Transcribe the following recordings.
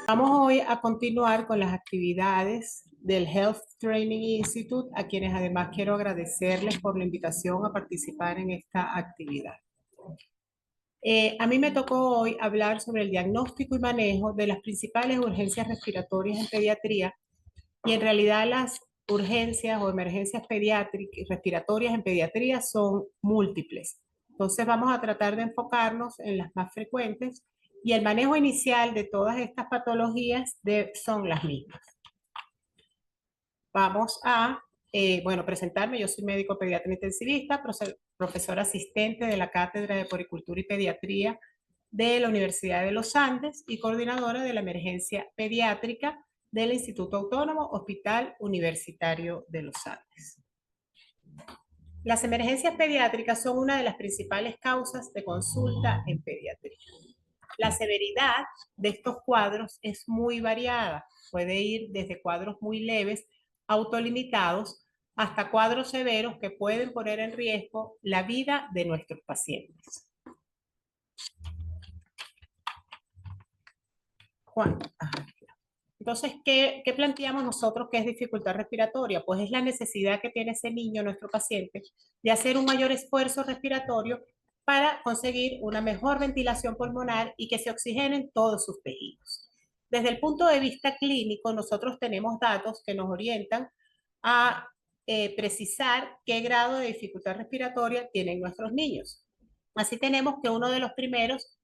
Vamos hoy a continuar con las actividades del Health Training Institute, a quienes además quiero agradecerles por la invitación a participar en esta actividad. A mí me tocó hoy hablar sobre el diagnóstico y manejo de las principales urgencias respiratorias en pediatría, y en realidad las urgencias o emergencias pediátricas respiratorias en pediatría son múltiples. Entonces vamos a tratar de enfocarnos en las más frecuentes, y el manejo inicial de todas estas patologías son las mismas. Vamos a, presentarme. Yo soy médico pediatra intensivista, profesora asistente de la Cátedra de Puericultura y Pediatría de la Universidad de los Andes y coordinadora de la emergencia pediátrica del Instituto Autónomo Hospital Universitario de los Andes. Las emergencias pediátricas son una de las principales causas de consulta en pediatría. La severidad de estos cuadros es muy variada. Puede ir desde cuadros muy leves, autolimitados, hasta cuadros severos que pueden poner en riesgo la vida de nuestros pacientes. Juan. Entonces, ¿qué planteamos nosotros que es dificultad respiratoria? Pues es la necesidad que tiene ese niño, nuestro paciente, de hacer un mayor esfuerzo respiratorio para conseguir una mejor ventilación pulmonar y que se oxigenen todos sus tejidos. Desde el punto de vista clínico, nosotros tenemos datos que nos orientan a precisar qué grado de dificultad respiratoria tienen nuestros niños. Así tenemos que uno de los primeros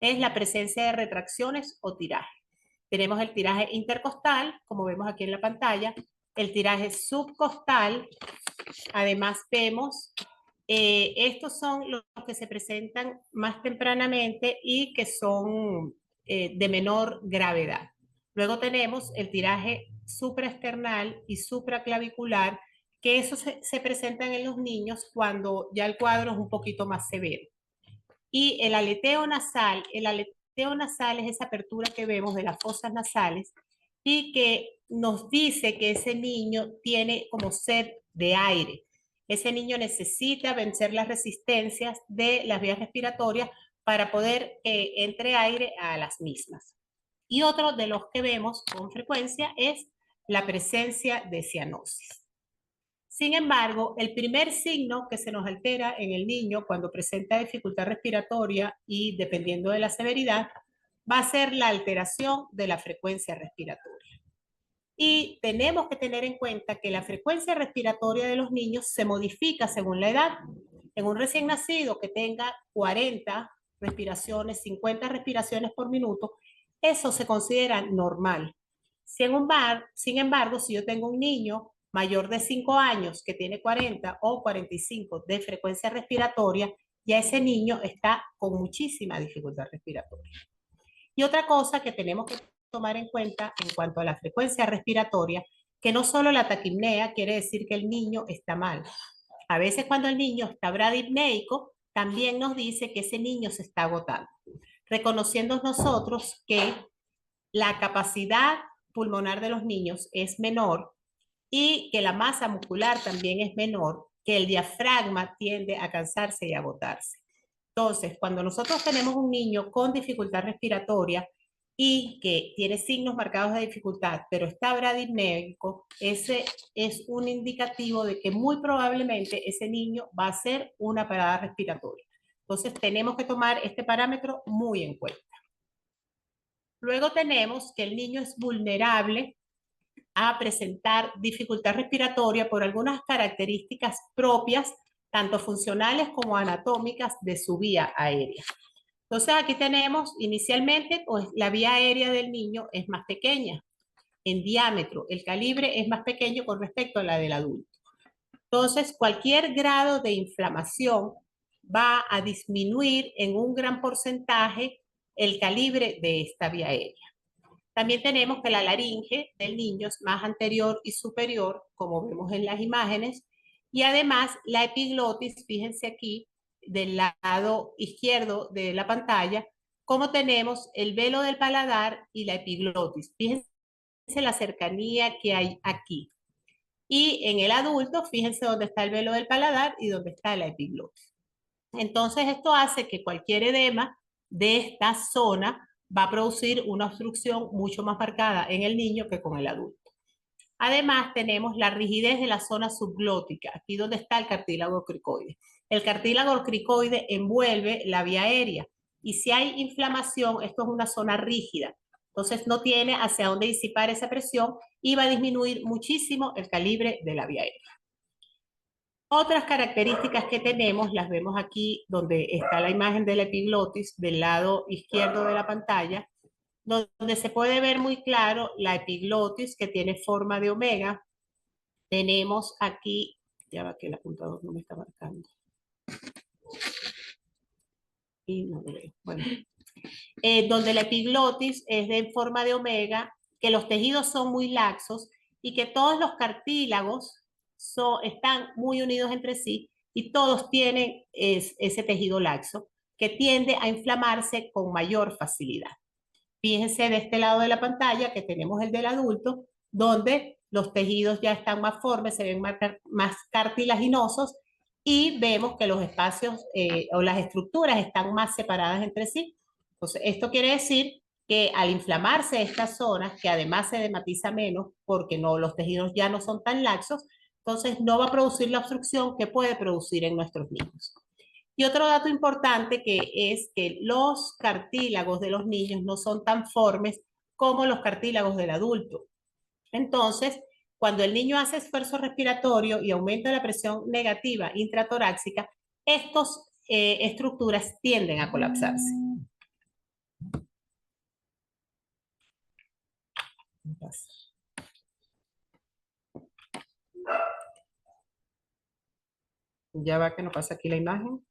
es la presencia de retracciones o tiraje. Tenemos el tiraje intercostal, como vemos aquí en la pantalla, el tiraje subcostal. Además vemos, estos son los que se presentan más tempranamente y que son de menor gravedad. Luego tenemos el tiraje supraesternal y supraclavicular, que esos se presentan en los niños cuando ya el cuadro es un poquito más severo. Y el aleteo nasal es esa apertura que vemos de las fosas nasales y que nos dice que ese niño tiene como sed de aire. Ese niño necesita vencer las resistencias de las vías respiratorias para poder entre aire a las mismas. Y otro de los que vemos con frecuencia es la presencia de cianosis. Sin embargo, el primer signo que se nos altera en el niño cuando presenta dificultad respiratoria y dependiendo de la severidad, va a ser la alteración de la frecuencia respiratoria. Y tenemos que tener en cuenta que la frecuencia respiratoria de los niños se modifica según la edad. En un recién nacido que tenga 40 respiraciones, 50 respiraciones por minuto, eso se considera normal. Sin embargo, si yo tengo un niño mayor de 5 años que tiene 40 o 45 de frecuencia respiratoria, ya ese niño está con muchísima dificultad respiratoria. Y otra cosa que tenemos que tomar en cuenta en cuanto a la frecuencia respiratoria, que no solo la taquipnea quiere decir que el niño está mal. A veces cuando el niño está bradipneico, también nos dice que ese niño se está agotando, reconociendo nosotros que la capacidad pulmonar de los niños es menor y que la masa muscular también es menor, que el diafragma tiende a cansarse y agotarse. Entonces, cuando nosotros tenemos un niño con dificultad respiratoria y que tiene signos marcados de dificultad, pero está bradipnéico, ese es un indicativo de que muy probablemente ese niño va a hacer una parada respiratoria. Entonces, tenemos que tomar este parámetro muy en cuenta. Luego tenemos que el niño es vulnerable a presentar dificultad respiratoria por algunas características propias, tanto funcionales como anatómicas de su vía aérea. Entonces aquí tenemos inicialmente, pues la vía aérea del niño es más pequeña en diámetro, el calibre es más pequeño con respecto a la del adulto. Entonces cualquier grado de inflamación va a disminuir en un gran porcentaje el calibre de esta vía aérea. También tenemos que la laringe del niño es más anterior y superior, como vemos en las imágenes, y además la epiglotis, fíjense aquí, del lado izquierdo de la pantalla, como tenemos el velo del paladar y la epiglotis. Fíjense la cercanía que hay aquí. Y en el adulto, fíjense dónde está el velo del paladar y dónde está la epiglotis. Entonces, esto hace que cualquier edema de esta zona va a producir una obstrucción mucho más marcada en el niño que con el adulto. Además, tenemos la rigidez de la zona subglótica, aquí donde está el cartílago cricoide. El cartílago cricoide envuelve la vía aérea y si hay inflamación, esto es una zona rígida. Entonces no tiene hacia dónde disipar esa presión y va a disminuir muchísimo el calibre de la vía aérea. Otras características que tenemos las vemos aquí donde está la imagen de la epiglotis del lado izquierdo de la pantalla, donde se puede ver muy claro la epiglotis que tiene forma de omega. Tenemos aquí, ya va que el apuntador no me está marcando. Y no lo veo. Bueno, donde la epiglotis es de forma de omega, que los tejidos son muy laxos y que todos los cartílagos están muy unidos entre sí y todos tienen ese tejido laxo que tiende a inflamarse con mayor facilidad. Fíjense de este lado de la pantalla que tenemos el del adulto, donde los tejidos ya están más formes, se ven más cartilaginosos y vemos que los espacios o las estructuras están más separadas entre sí. Entonces, esto quiere decir que al inflamarse estas zonas, que además se dematiza menos porque los tejidos ya no son tan laxos, entonces no va a producir la obstrucción que puede producir en nuestros niños. Y otro dato importante es que los cartílagos de los niños no son tan formes como los cartílagos del adulto. Entonces, cuando el niño hace esfuerzo respiratorio y aumenta la presión negativa intratorácica, estas estructuras tienden a colapsarse. Ya va que nos pasa aquí la imagen.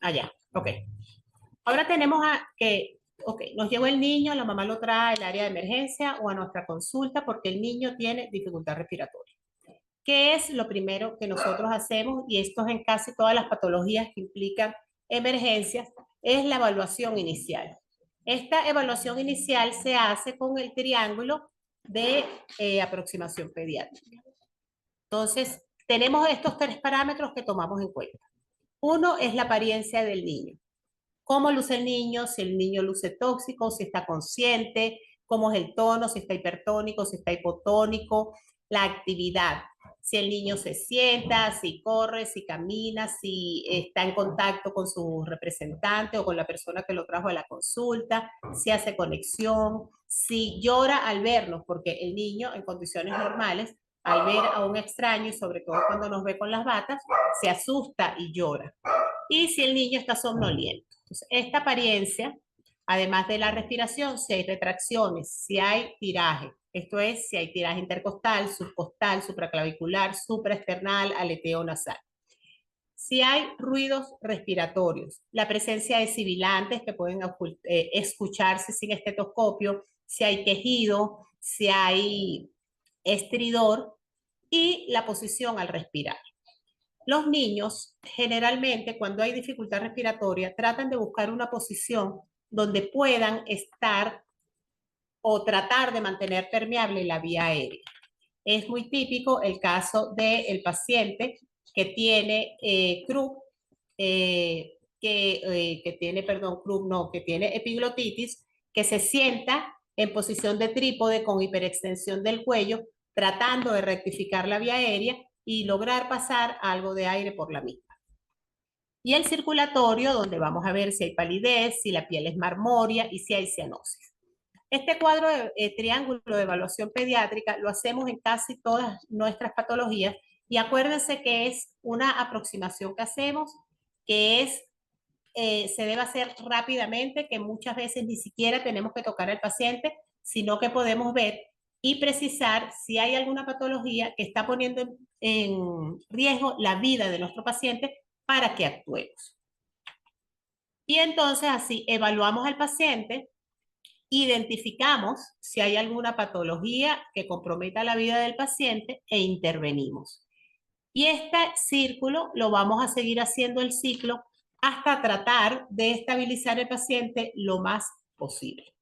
Allá, ok. Ahora tenemos nos llegó el niño, la mamá lo trae al área de emergencia o a nuestra consulta porque el niño tiene dificultad respiratoria. ¿Qué es lo primero que nosotros hacemos? Y esto es en casi todas las patologías que implican emergencias, es la evaluación inicial. Esta evaluación inicial se hace con el triángulo de aproximación pediátrica. Entonces, tenemos estos 3 parámetros que tomamos en cuenta. Uno es la apariencia del niño. ¿Cómo luce el niño? Si el niño luce tóxico, si está consciente, cómo es el tono, si está hipertónico, si está hipotónico, la actividad. Si el niño se sienta, si corre, si camina, si está en contacto con su representante o con la persona que lo trajo a la consulta, si hace conexión, si llora al vernos, porque el niño en condiciones normales, al ver a un extraño y sobre todo cuando nos ve con las batas, se asusta y llora. Y si el niño está somnoliento. Entonces, esta apariencia, además de la respiración, si hay retracciones, si hay tiraje, esto es, si hay tiraje intercostal, subcostal, supraclavicular, supraesternal, aleteo nasal. Si hay ruidos respiratorios, la presencia de sibilantes que pueden escucharse sin estetoscopio, si hay quejido, si hay estridor y la posición al respirar. Los niños, generalmente, cuando hay dificultad respiratoria, tratan de buscar una posición donde puedan estar o tratar de mantener permeable la vía aérea. Es muy típico el caso del paciente que tiene Krupp, que tiene epiglotitis, que se sienta en posición de trípode con hiperextensión del cuello, tratando de rectificar la vía aérea y lograr pasar algo de aire por la misma. Y el circulatorio, donde vamos a ver si hay palidez, si la piel es marmórea y si hay cianosis. Este cuadro de triángulo de evaluación pediátrica lo hacemos en casi todas nuestras patologías y acuérdense que es una aproximación que hacemos, que se debe hacer rápidamente, que muchas veces ni siquiera tenemos que tocar al paciente, sino que podemos ver y precisar si hay alguna patología que está poniendo en riesgo la vida de nuestro paciente para que actuemos. Y entonces así evaluamos al paciente, identificamos si hay alguna patología que comprometa la vida del paciente e intervenimos. Y este círculo lo vamos a seguir haciendo el ciclo hasta tratar de estabilizar el paciente lo más posible.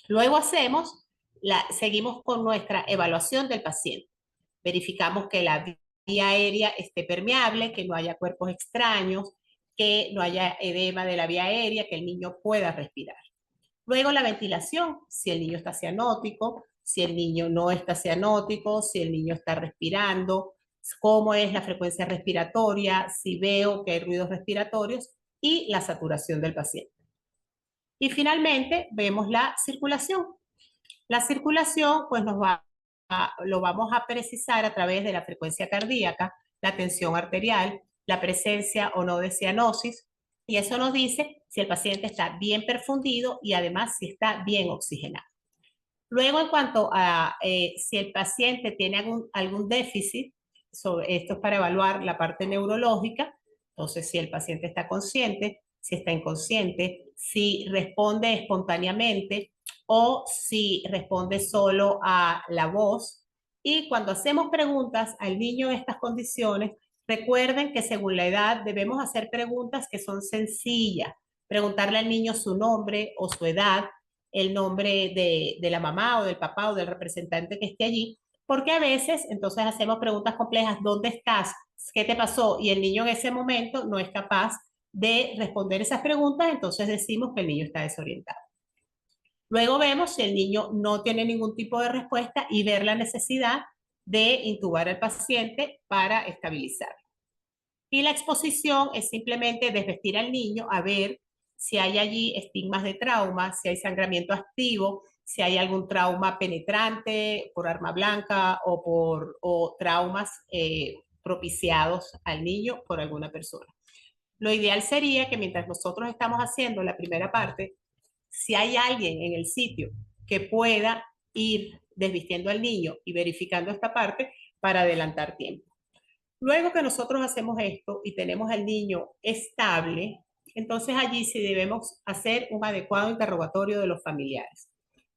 Luego seguimos con nuestra evaluación del paciente. Verificamos que la vía aérea esté permeable, que no haya cuerpos extraños, que no haya edema de la vía aérea, que el niño pueda respirar. Luego la ventilación, si el niño está cianótico, si el niño no está cianótico, si el niño está respirando, cómo es la frecuencia respiratoria, si veo que hay ruidos respiratorios y la saturación del paciente. Y finalmente vemos la circulación. La circulación, pues lo vamos a precisar a través de la frecuencia cardíaca, la tensión arterial, la presencia o no de cianosis, y eso nos dice si el paciente está bien perfundido y además si está bien oxigenado. Luego, en cuanto a si el paciente tiene algún déficit, esto es para evaluar la parte neurológica, entonces si el paciente está consciente, si está inconsciente, si responde espontáneamente o si responde solo a la voz. Y cuando hacemos preguntas al niño en estas condiciones, recuerden que según la edad debemos hacer preguntas que son sencillas. Preguntarle al niño su nombre o su edad, el nombre de la mamá o del papá o del representante que esté allí, porque a veces entonces hacemos preguntas complejas, ¿dónde estás? ¿Qué te pasó? Y el niño en ese momento no es capaz de responder esas preguntas, entonces decimos que el niño está desorientado. Luego vemos si el niño no tiene ningún tipo de respuesta y ver la necesidad de intubar al paciente para estabilizarlo. Y la exposición es simplemente desvestir al niño a ver si hay allí estigmas de trauma, si hay sangramiento activo, si hay algún trauma penetrante por arma blanca o traumas propiciados al niño por alguna persona. Lo ideal sería que mientras nosotros estamos haciendo la primera parte, si hay alguien en el sitio que pueda ir desvistiendo al niño y verificando esta parte para adelantar tiempo. Luego que nosotros hacemos esto y tenemos al niño estable, entonces allí sí debemos hacer un adecuado interrogatorio de los familiares.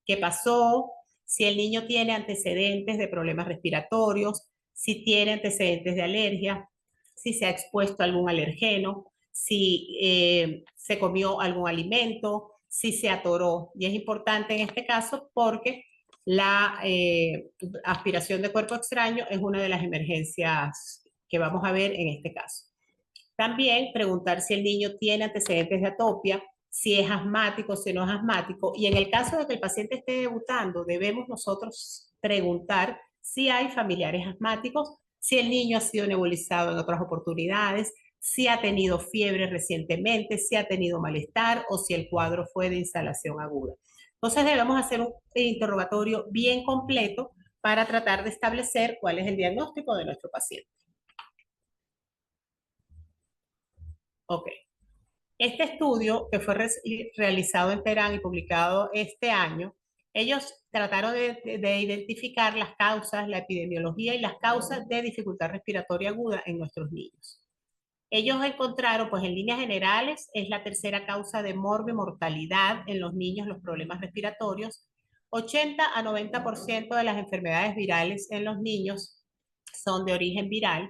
¿Qué pasó? Si el niño tiene antecedentes de problemas respiratorios, si tiene antecedentes de alergia, si se ha expuesto a algún alergeno, si se comió algún alimento, si se atoró. Y es importante en este caso porque la aspiración de cuerpo extraño es una de las emergencias que vamos a ver en este caso. También preguntar si el niño tiene antecedentes de atopia, si es asmático, si no es asmático. Y en el caso de que el paciente esté debutando, debemos nosotros preguntar si hay familiares asmáticos, si el niño ha sido nebulizado en otras oportunidades, si ha tenido fiebre recientemente, si ha tenido malestar o si el cuadro fue de insalación aguda. Entonces debemos hacer un interrogatorio bien completo para tratar de establecer cuál es el diagnóstico de nuestro paciente. Ok. Este estudio, que fue realizado en Teherán y publicado este año, ellos trataron de identificar las causas, la epidemiología y las causas de dificultad respiratoria aguda en nuestros niños. Ellos encontraron, pues en líneas generales, es la tercera causa de mortalidad en los niños, los problemas respiratorios. 80 a 90% de las enfermedades virales en los niños son de origen viral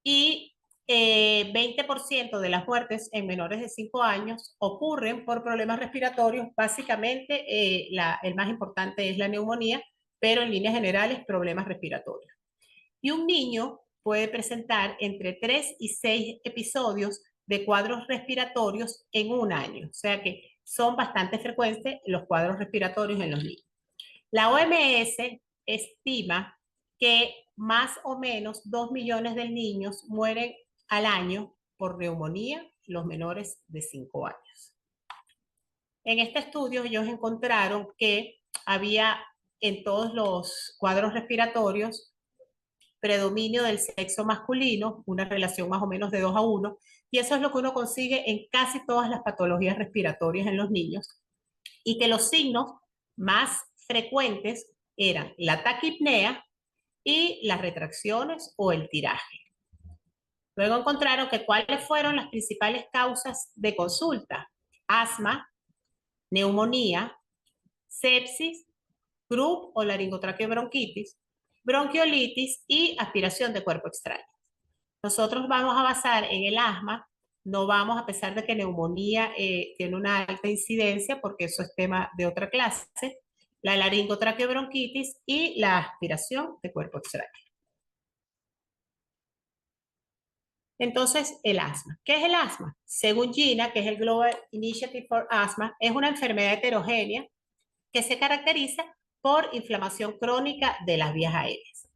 y 20% de las muertes en menores de 5 años ocurren por problemas respiratorios. Básicamente, el más importante es la neumonía, pero en líneas generales, problemas respiratorios. Y un niño puede presentar entre 3 y 6 episodios de cuadros respiratorios en un año. O sea que son bastante frecuentes los cuadros respiratorios en los niños. La OMS estima que más o menos 2 millones de niños mueren al año por neumonía, los menores de 5 años. En este estudio ellos encontraron que había en todos los cuadros respiratorios predominio del sexo masculino, una relación más o menos de 2 a 1, y eso es lo que uno consigue en casi todas las patologías respiratorias en los niños, y que los signos más frecuentes eran la taquipnea y las retracciones o el tiraje. Luego encontraron que cuáles fueron las principales causas de consulta: asma, neumonía, sepsis, croup o laringotraqueobronquitis, bronquiolitis y aspiración de cuerpo extraño. Nosotros vamos a basar en el asma, no vamos, a pesar de que neumonía tiene una alta incidencia, porque eso es tema de otra clase, la laringotraqueobronquitis y la aspiración de cuerpo extraño. Entonces, el asma. ¿Qué es el asma? Según GINA, que es el Global Initiative for Asthma, es una enfermedad heterogénea que se caracteriza por inflamación crónica de las vías aéreas.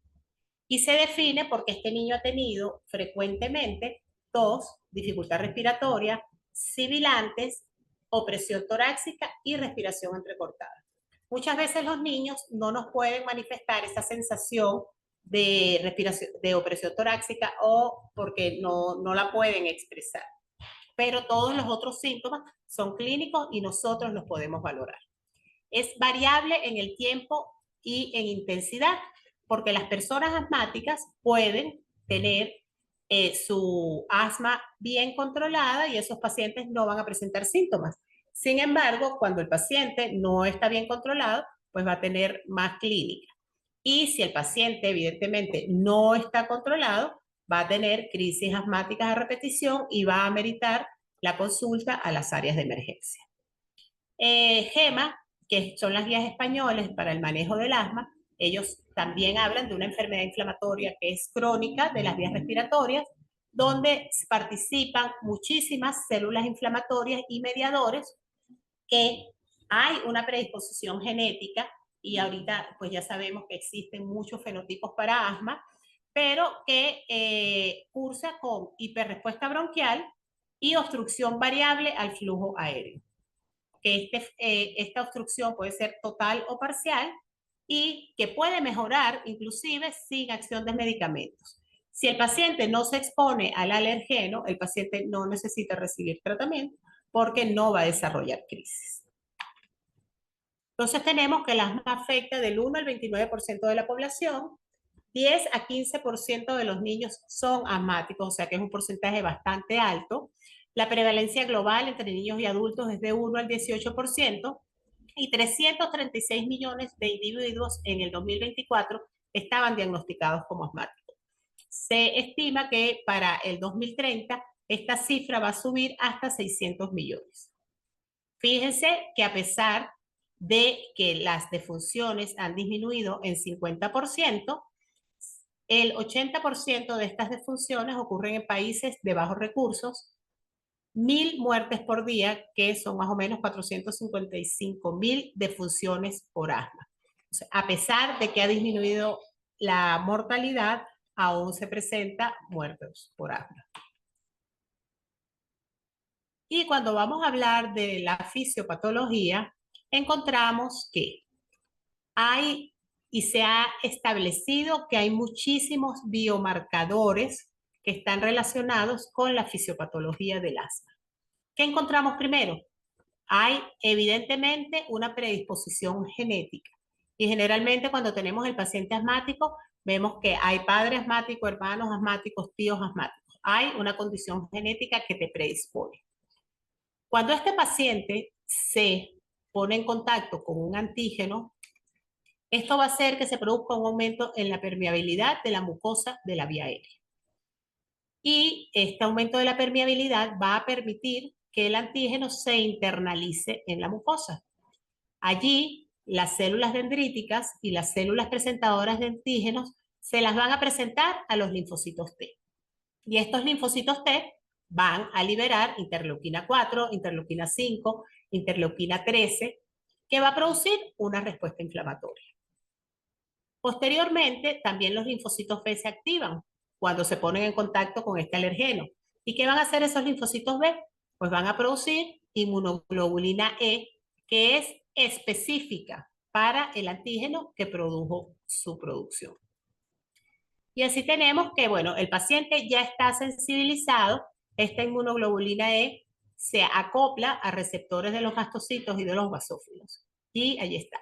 Y se define porque este niño ha tenido frecuentemente tos, dificultad respiratoria, sibilantes, opresión torácica y respiración entrecortada. Muchas veces los niños no nos pueden manifestar esa sensación de respiración, de opresión torácica, o porque no la pueden expresar. Pero todos los otros síntomas son clínicos y nosotros los podemos valorar. Es variable en el tiempo y en intensidad, porque las personas asmáticas pueden tener su asma bien controlada y esos pacientes no van a presentar síntomas. Sin embargo, cuando el paciente no está bien controlado, pues va a tener más clínica. Y si el paciente evidentemente no está controlado, va a tener crisis asmáticas a repetición y va a ameritar la consulta a las áreas de emergencia. GEMA, que son las guías españolas para el manejo del asma, ellos también hablan de una enfermedad inflamatoria que es crónica de las vías respiratorias, donde participan muchísimas células inflamatorias y mediadores, que hay una predisposición genética, y ahorita pues ya sabemos que existen muchos fenotipos para asma, pero que cursa con hiperrespuesta bronquial y obstrucción variable al flujo aéreo. Que esta obstrucción puede ser total o parcial y que puede mejorar inclusive sin acción de medicamentos. Si el paciente no se expone al alergeno, el paciente no necesita recibir tratamiento porque no va a desarrollar crisis. Entonces tenemos que el asma afecta del 1 al 29% de la población, 10 a 15% de los niños son asmáticos, o sea que es un porcentaje bastante alto. La prevalencia global entre niños y adultos es de 1 al 18%, y 336 millones de individuos en el 2024 estaban diagnosticados como asmáticos. Se estima que para el 2030 esta cifra va a subir hasta 600 millones. Fíjense que a pesar de que las defunciones han disminuido en 50%, el 80% de estas defunciones ocurren en países de bajos recursos, 1.000 muertes por día, que son más o menos 455.000 defunciones por asma. O sea, a pesar de que ha disminuido la mortalidad, aún se presenta muertos por asma. Y cuando vamos a hablar de la fisiopatología, encontramos que hay y se ha establecido que hay muchísimos biomarcadores que están relacionados con la fisiopatología del asma. ¿Qué encontramos primero? Hay evidentemente una predisposición genética. Y generalmente cuando tenemos el paciente asmático, vemos que hay padre asmático, hermanos asmáticos, tíos asmáticos. Hay una condición genética que te predispone. Cuando este paciente se pone en contacto con un antígeno, esto va a hacer que se produzca un aumento en la permeabilidad de la mucosa de la vía aérea. Y este aumento de la permeabilidad va a permitir que el antígeno se internalice en la mucosa. Allí, las células dendríticas y las células presentadoras de antígenos se las van a presentar a los linfocitos T. Y estos linfocitos T van a liberar interleuquina 4, interleuquina 5, interleuquina 13, que va a producir una respuesta inflamatoria. Posteriormente, también los linfocitos B se activan cuando se ponen en contacto con este alergeno. ¿Y qué van a hacer esos linfocitos B? Pues van a producir inmunoglobulina E, que es específica para el antígeno que produjo su producción. Y así tenemos que, bueno, el paciente ya está sensibilizado, esta inmunoglobulina E se acopla a receptores de los mastocitos y de los basófilos. Y ahí está.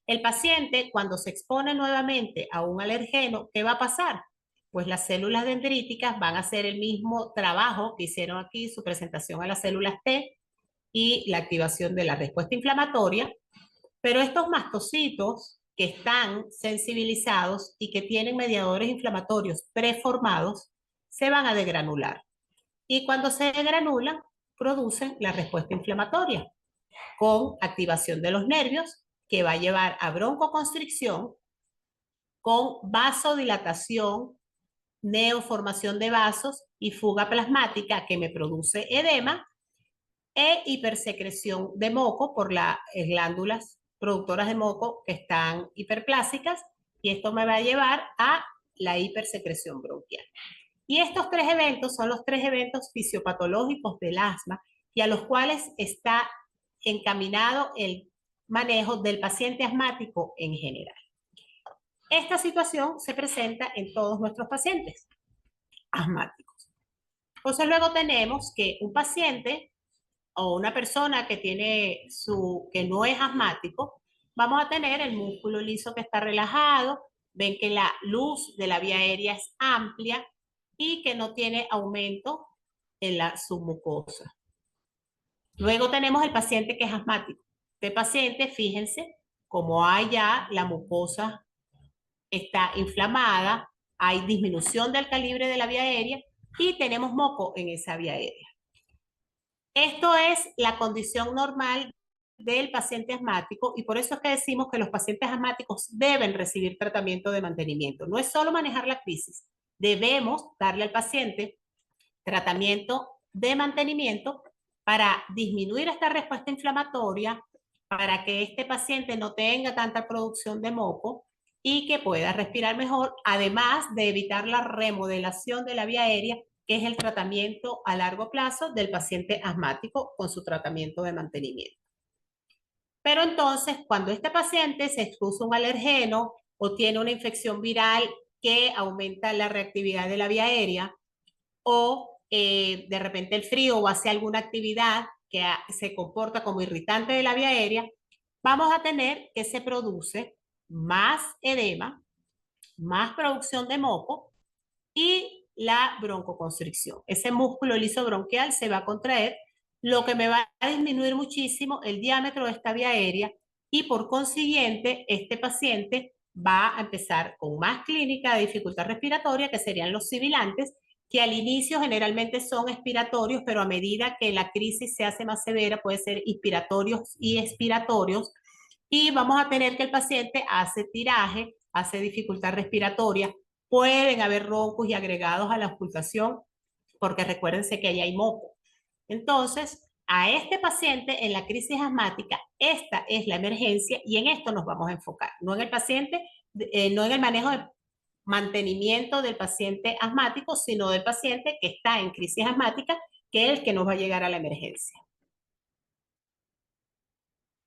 El paciente, cuando se expone nuevamente a un alergeno, ¿qué va a pasar? Pues las células dendríticas van a hacer el mismo trabajo que hicieron aquí, su presentación a las células T y la activación de la respuesta inflamatoria, pero estos mastocitos que están sensibilizados y que tienen mediadores inflamatorios preformados, se van a degranular. Y cuando se degranulan, producen la respuesta inflamatoria con activación de los nervios que va a llevar a broncoconstricción con vasodilatación, neoformación de vasos y fuga plasmática que me produce edema e hipersecreción de moco por las glándulas productoras de moco que están hiperplásicas y esto me va a llevar a la hipersecreción bronquial. Y estos tres eventos son los tres eventos fisiopatológicos del asma y a los cuales está encaminado el manejo del paciente asmático en general. Esta situación se presenta en todos nuestros pacientes asmáticos. Entonces luego tenemos que un paciente o una persona que que no es asmático, vamos a tener el músculo liso que está relajado, ven que la luz de la vía aérea es amplia y que no tiene aumento en la submucosa. Luego tenemos el paciente que es asmático. Este paciente, fíjense, como hay ya la mucosa está inflamada, hay disminución del calibre de la vía aérea y tenemos moco en esa vía aérea. Esto es la condición normal del paciente asmático y por eso es que decimos que los pacientes asmáticos deben recibir tratamiento de mantenimiento. No es solo manejar la crisis, debemos darle al paciente tratamiento de mantenimiento para disminuir esta respuesta inflamatoria, para que este paciente no tenga tanta producción de moco y que pueda respirar mejor, además de evitar la remodelación de la vía aérea, que es el tratamiento a largo plazo del paciente asmático con su tratamiento de mantenimiento. Pero entonces, cuando este paciente se expuso a un alergeno o tiene una infección viral que aumenta la reactividad de la vía aérea, o de repente el frío o hace alguna actividad que se comporta como irritante de la vía aérea, vamos a tener que se produce más edema, más producción de moco y la broncoconstricción. Ese músculo liso bronquial se va a contraer, lo que me va a disminuir muchísimo el diámetro de esta vía aérea y por consiguiente este paciente va a empezar con más clínica de dificultad respiratoria, que serían los sibilantes, que al inicio generalmente son expiratorios, pero a medida que la crisis se hace más severa puede ser inspiratorios y expiratorios, y vamos a tener que el paciente hace tiraje, hace dificultad respiratoria, pueden haber roncos y agregados a la auscultación, porque recuérdense que ahí hay moco. Entonces, a este paciente en la crisis asmática, esta es la emergencia y en esto nos vamos a enfocar, no en el paciente, no en el manejo de mantenimiento del paciente asmático, sino del paciente que está en crisis asmática, que es el que nos va a llegar a la emergencia.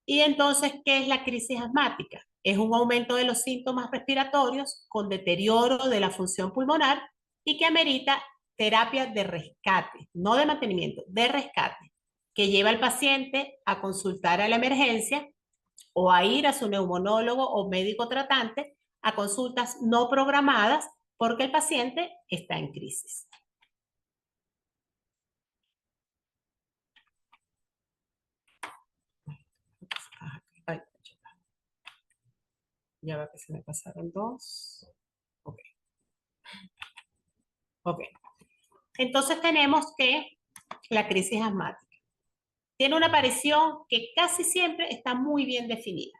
Y entonces, ¿qué es la crisis asmática? Es un aumento de los síntomas respiratorios con deterioro de la función pulmonar y que amerita terapia de rescate, no de mantenimiento, de rescate, que lleva al paciente a consultar a la emergencia o a ir a su neumonólogo o médico tratante a consultas no programadas porque el paciente está en crisis. Ya va que se me pasaron dos. Ok. Ok. Entonces tenemos que la crisis asmática tiene una aparición que casi siempre está muy bien definida.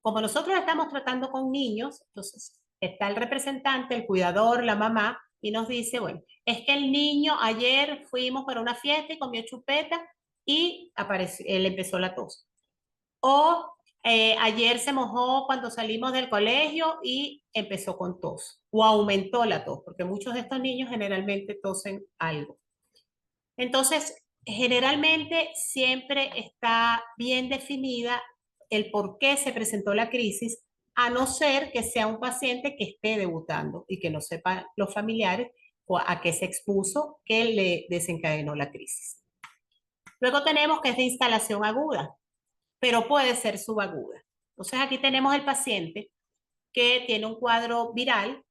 Como nosotros estamos tratando con niños, entonces está el representante, el cuidador, la mamá, y nos dice, bueno, es que el niño ayer fuimos para una fiesta y comió chupeta y él empezó la tos. O ayer se mojó cuando salimos del colegio y empezó con tos. O aumentó la tos, porque muchos de estos niños generalmente tosen algo. Entonces, generalmente siempre está bien definida el por qué se presentó la crisis, a no ser que sea un paciente que esté debutando y que no sepan los familiares a qué se expuso que le desencadenó la crisis. Luego tenemos que es de instalación aguda, pero puede ser subaguda. Entonces aquí tenemos el paciente que tiene un cuadro viral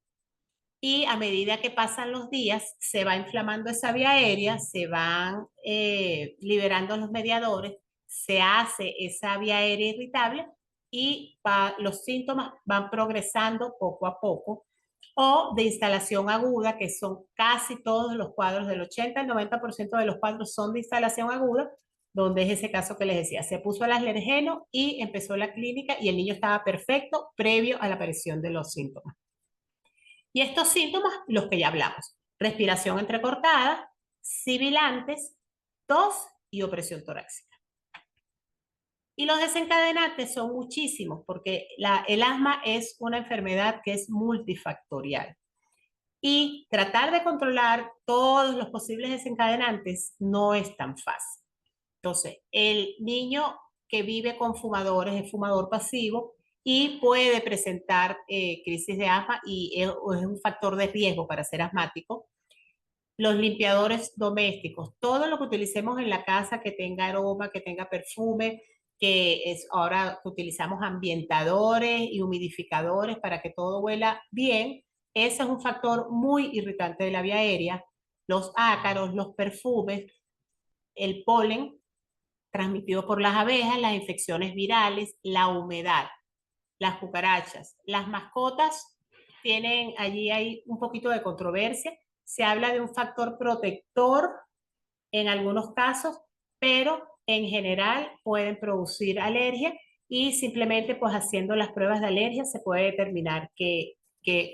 y a medida que pasan los días se va inflamando esa vía aérea, se van liberando los mediadores, se hace esa vía aérea irritable y los síntomas van progresando poco a poco o de instalación aguda, que son casi todos los cuadros, del 80 al 90% de los cuadros son de instalación aguda, donde es ese caso que les decía, se puso el alergeno y empezó la clínica y el niño estaba perfecto previo a la aparición de los síntomas. Y estos síntomas, los que ya hablamos, respiración entrecortada, sibilantes, tos y opresión torácica. Y los desencadenantes son muchísimos, porque el asma es una enfermedad que es multifactorial. Y tratar de controlar todos los posibles desencadenantes no es tan fácil. Entonces, el niño que vive con fumadores es fumador pasivo y puede presentar crisis de asma y es un factor de riesgo para ser asmático. Los limpiadores domésticos, todo lo que utilicemos en la casa que tenga aroma, que tenga perfume, que es ahora que utilizamos ambientadores y humidificadores para que todo huela bien, ese es un factor muy irritante de la vía aérea. Los ácaros, los perfumes, el polen transmitido por las abejas, las infecciones virales, la humedad, las cucarachas, las mascotas tienen, allí hay un poquito de controversia. Se habla de un factor protector en algunos casos, pero en general pueden producir alergia y simplemente pues haciendo las pruebas de alergia se puede determinar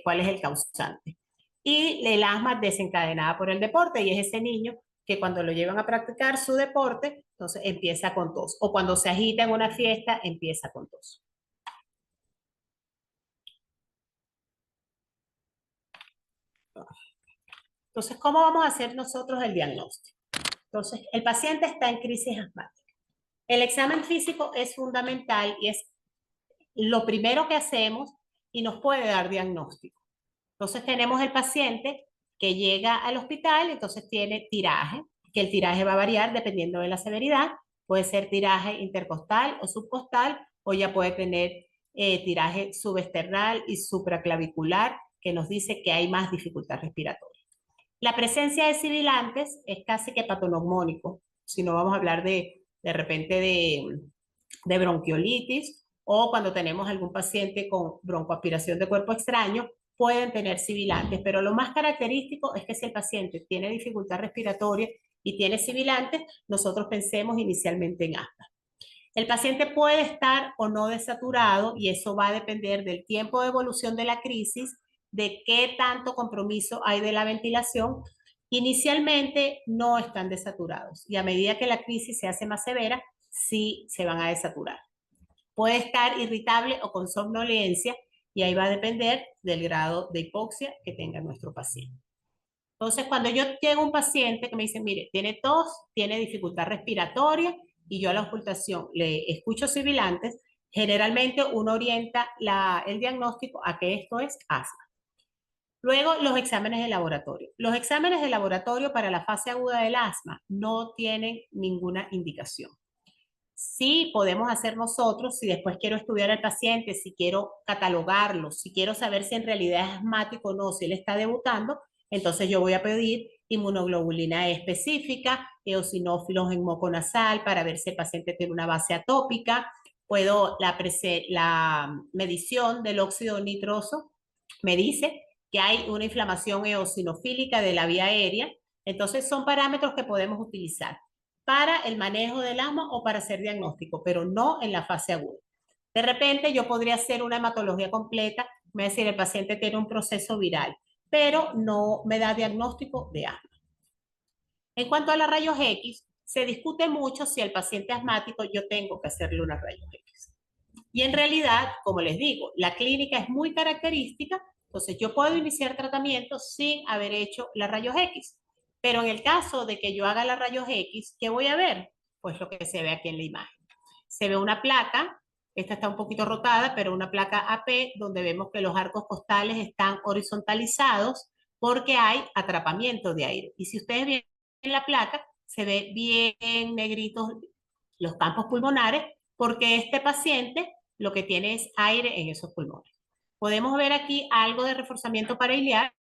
cuál es el causante. Y el asma desencadenada por el deporte y es ese niño que cuando lo llevan a practicar su deporte, entonces empieza con tos. O cuando se agita en una fiesta, empieza con tos. Entonces, ¿cómo vamos a hacer nosotros el diagnóstico? Entonces, el paciente está en crisis asmática. El examen físico es fundamental y es lo primero que hacemos y nos puede dar diagnóstico. Entonces, tenemos el paciente que llega al hospital, entonces tiene tiraje, que el tiraje va a variar dependiendo de la severidad. Puede ser tiraje intercostal o subcostal, o ya puede tener tiraje subesternal y supraclavicular, que nos dice que hay más dificultad respiratoria. La presencia de sibilantes es casi que patognomónico, si no vamos a hablar de repente de bronquiolitis o cuando tenemos algún paciente con broncoaspiración de cuerpo extraño, pueden tener sibilantes, pero lo más característico es que si el paciente tiene dificultad respiratoria y tiene sibilantes, nosotros pensemos inicialmente en asma. El paciente puede estar o no desaturado y eso va a depender del tiempo de evolución de la crisis, de qué tanto compromiso hay de la ventilación. Inicialmente no están desaturados y a medida que la crisis se hace más severa, sí se van a desaturar. Puede estar irritable o con somnolencia y ahí va a depender del grado de hipoxia que tenga nuestro paciente. Entonces, cuando yo llego a un paciente que me dice, mire, tiene tos, tiene dificultad respiratoria y yo a la ocultación le escucho sibilantes, generalmente uno orienta el diagnóstico a que esto es asma. Luego, los exámenes de laboratorio. Los exámenes de laboratorio para la fase aguda del asma no tienen ninguna indicación. Sí podemos hacer nosotros, si después quiero estudiar al paciente, si quiero catalogarlo, si quiero saber si en realidad es asmático o no, si él está debutando, entonces yo voy a pedir inmunoglobulina E específica, eosinófilos en moco nasal para ver si el paciente tiene una base atópica. Puedo, la medición del óxido nitroso me dice que hay una inflamación eosinofílica de la vía aérea. Entonces son parámetros que podemos utilizar para el manejo del asma o para hacer diagnóstico, pero no en la fase aguda. De repente yo podría hacer una hematología completa, me va a decir el paciente tiene un proceso viral, pero no me da diagnóstico de asma. En cuanto a los rayos X, se discute mucho si el paciente asmático yo tengo que hacerle unos rayos X. Y en realidad, como les digo, la clínica es muy característica, entonces yo puedo iniciar tratamiento sin haber hecho los rayos X. Pero en el caso de que yo haga los rayos X, ¿qué voy a ver? Pues lo que se ve aquí en la imagen. Se ve una placa, esta está un poquito rotada, pero una placa AP donde vemos que los arcos costales están horizontalizados porque hay atrapamiento de aire. Y si ustedes ven en la placa, se ve bien negritos los campos pulmonares porque este paciente lo que tiene es aire en esos pulmones. Podemos ver aquí algo de reforzamiento parailiar,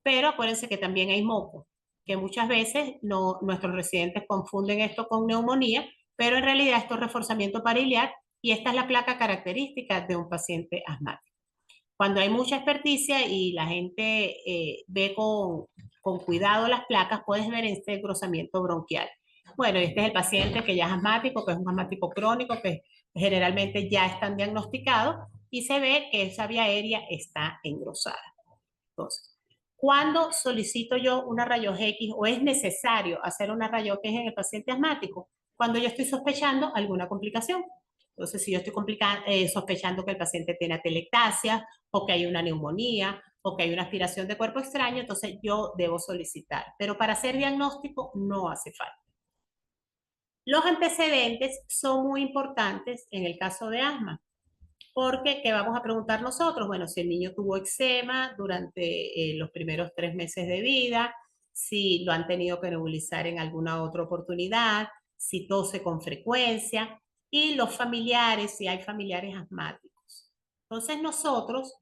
pero acuérdense que también hay moco, que muchas veces nuestros residentes confunden esto con neumonía, pero en realidad esto es reforzamiento parailiar y esta es la placa característica de un paciente asmático. Cuando hay mucha experticia y la gente ve con cuidado las placas, puedes ver este engrosamiento bronquial. Bueno, este es el paciente que ya es asmático, que es un asmático crónico, que generalmente ya están diagnosticados y se ve que esa vía aérea está engrosada. Entonces, ¿cuándo solicito yo una rayos X o es necesario hacer una rayos X en el paciente asmático? Cuando yo estoy sospechando alguna complicación. Entonces, si yo estoy sospechando que el paciente tiene atelectasia o que hay una neumonía o que hay una aspiración de cuerpo extraño, entonces yo debo solicitar. Pero para hacer diagnóstico no hace falta. Los antecedentes son muy importantes en el caso de asma. Porque, ¿qué vamos a preguntar nosotros? Bueno, si el niño tuvo eczema durante los primeros 3 meses de vida, si lo han tenido que nebulizar en alguna otra oportunidad, si tose con frecuencia, y los familiares, si hay familiares asmáticos. Entonces nosotros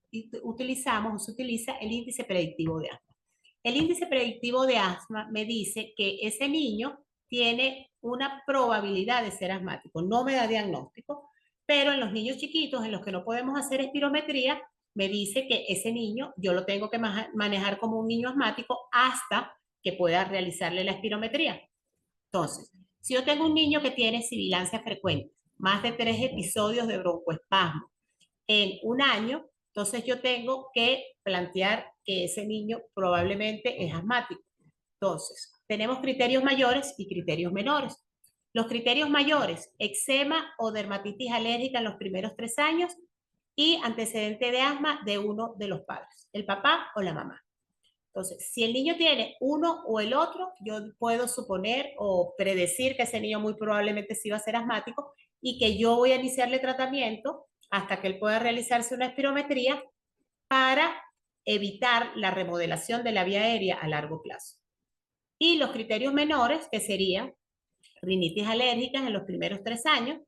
utilizamos, se utiliza el índice predictivo de asma. El índice predictivo de asma me dice que ese niño tiene una probabilidad de ser asmático. No me da diagnóstico, pero en los niños chiquitos, en los que no podemos hacer espirometría, me dice que ese niño yo lo tengo que manejar como un niño asmático hasta que pueda realizarle la espirometría. Entonces, si yo tengo un niño que tiene sibilancia frecuente, más de 3 episodios de broncoespasmo en un año, entonces yo tengo que plantear que ese niño probablemente es asmático. Entonces, tenemos criterios mayores y criterios menores. Los criterios mayores, eczema o dermatitis alérgica en los primeros 3 años y antecedente de asma de uno de los padres, el papá o la mamá. Entonces, si el niño tiene uno o el otro, yo puedo suponer o predecir que ese niño muy probablemente sí va a ser asmático y que yo voy a iniciarle tratamiento hasta que él pueda realizarse una espirometría para evitar la remodelación de la vía aérea a largo plazo. Y los criterios menores, que serían rinitis alérgicas en los primeros 3 años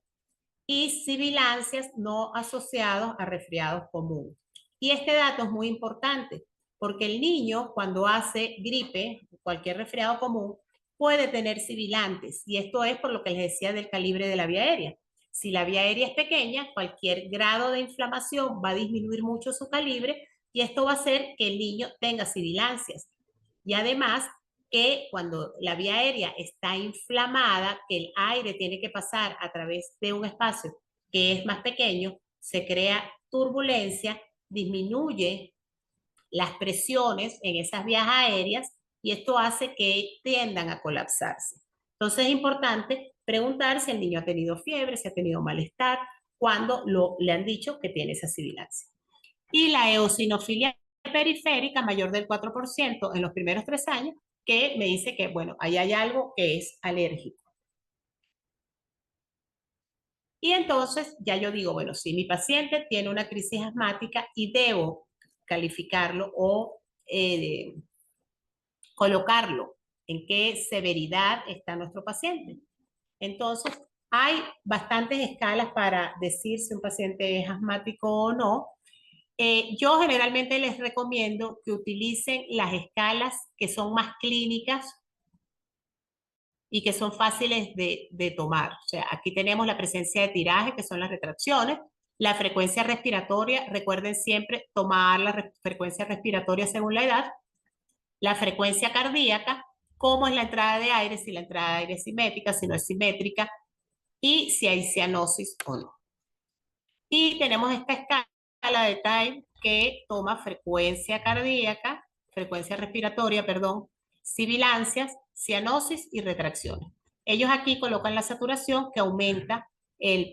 y sibilancias no asociados a resfriados comunes. Y este dato es muy importante porque el niño cuando hace gripe, cualquier resfriado común, puede tener sibilantes. Y esto es por lo que les decía del calibre de la vía aérea. Si la vía aérea es pequeña, cualquier grado de inflamación va a disminuir mucho su calibre y esto va a hacer que el niño tenga sibilancias. Y además que cuando la vía aérea está inflamada, que el aire tiene que pasar a través de un espacio que es más pequeño, se crea turbulencia, disminuye las presiones en esas vías aéreas y esto hace que tiendan a colapsarse. Entonces es importante preguntar si el niño ha tenido fiebre, si ha tenido malestar, cuando le han dicho que tiene esa sibilancia. Y la eosinofilia periférica mayor del 4% en los primeros 3 años, que me dice que, bueno, ahí hay algo que es alérgico. Y entonces ya yo digo, bueno, si mi paciente tiene una crisis asmática y debo calificarlo o colocarlo en qué severidad está nuestro paciente. Entonces, hay bastantes escalas para decir si un paciente es asmático o no. Yo generalmente les recomiendo que utilicen las escalas que son más clínicas y que son fáciles de tomar. O sea, aquí tenemos la presencia de tiraje, que son las retracciones, la frecuencia respiratoria, recuerden siempre tomar la frecuencia respiratoria según la edad, la frecuencia cardíaca, cómo es la entrada de aire, si la entrada de aire es simétrica, si no es simétrica, y si hay cianosis o no. Y tenemos esta escala de Time que toma frecuencia cardíaca, frecuencia respiratoria, perdón, sibilancias, cianosis y retracciones. Ellos aquí colocan la saturación que aumenta el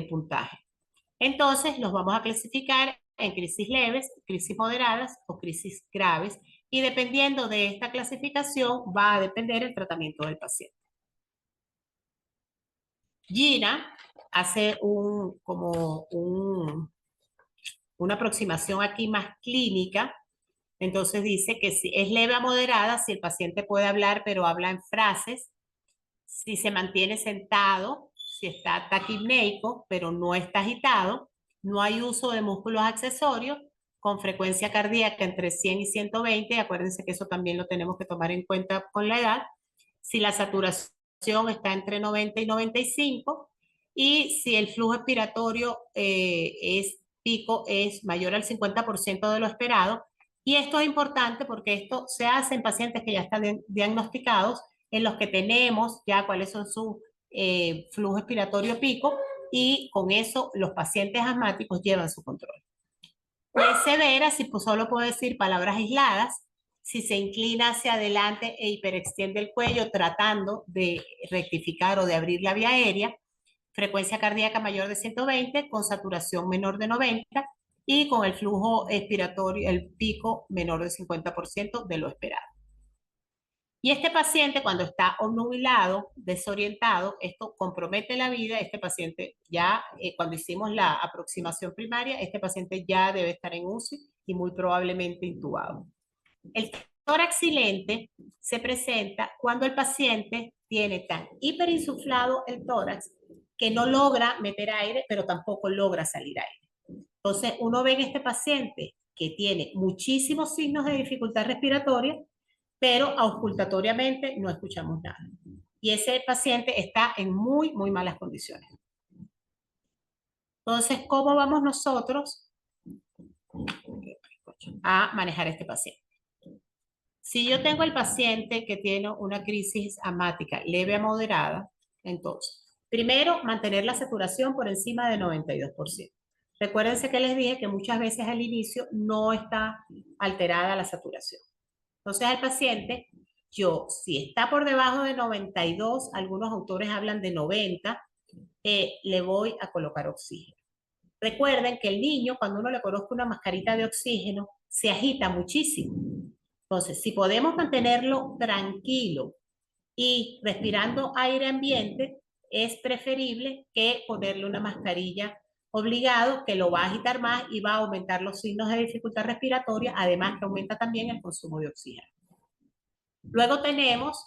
puntaje. Entonces, los vamos a clasificar en crisis leves, crisis moderadas o crisis graves y dependiendo de esta clasificación va a depender el tratamiento del paciente. Gina hace una aproximación aquí más clínica. Entonces dice que si es leve a moderada, si el paciente puede hablar pero habla en frases, si se mantiene sentado, si está taquipneico pero no está agitado, no hay uso de músculos accesorios, con frecuencia cardíaca entre 100 y 120, acuérdense que eso también lo tenemos que tomar en cuenta con la edad, si la saturación está entre 90 y 95, y si el flujo expiratorio es pico es mayor al 50% de lo esperado. Y esto es importante porque esto se hace en pacientes que ya están diagnosticados, en los que tenemos ya cuáles son sus flujo expiratorio pico, y con eso los pacientes asmáticos llevan su control. Es severa si pues solo puedo decir palabras aisladas, si se inclina hacia adelante e hiperextiende el cuello tratando de rectificar o de abrir la vía aérea, frecuencia cardíaca mayor de 120, con saturación menor de 90 y con el flujo expiratorio, el pico menor del 50% de lo esperado. Y este paciente, cuando está obnubilado, desorientado, esto compromete la vida. Este paciente ya, cuando hicimos la aproximación primaria, este paciente ya debe estar en UCI y muy probablemente intubado. El tórax silente se presenta cuando el paciente tiene tan hiperinsuflado el tórax que no logra meter aire, pero tampoco logra salir aire. Entonces, uno ve en este paciente que tiene muchísimos signos de dificultad respiratoria, pero auscultatoriamente no escuchamos nada. Y ese paciente está en muy, muy malas condiciones. Entonces, ¿cómo vamos nosotros a manejar este paciente? Si yo tengo el paciente que tiene una crisis asmática leve a moderada, entonces, primero, mantener la saturación por encima del 92%. Recuérdense que les dije que muchas veces al inicio no está alterada la saturación. Entonces, al paciente, si está por debajo de 92, algunos autores hablan de 90, le voy a colocar oxígeno. Recuerden que el niño, cuando uno le coloca una mascarita de oxígeno, se agita muchísimo. Entonces, si podemos mantenerlo tranquilo y respirando aire ambiente, es preferible que ponerle una mascarilla obligado, que lo va a agitar más y va a aumentar los signos de dificultad respiratoria, además que aumenta también el consumo de oxígeno. Luego tenemos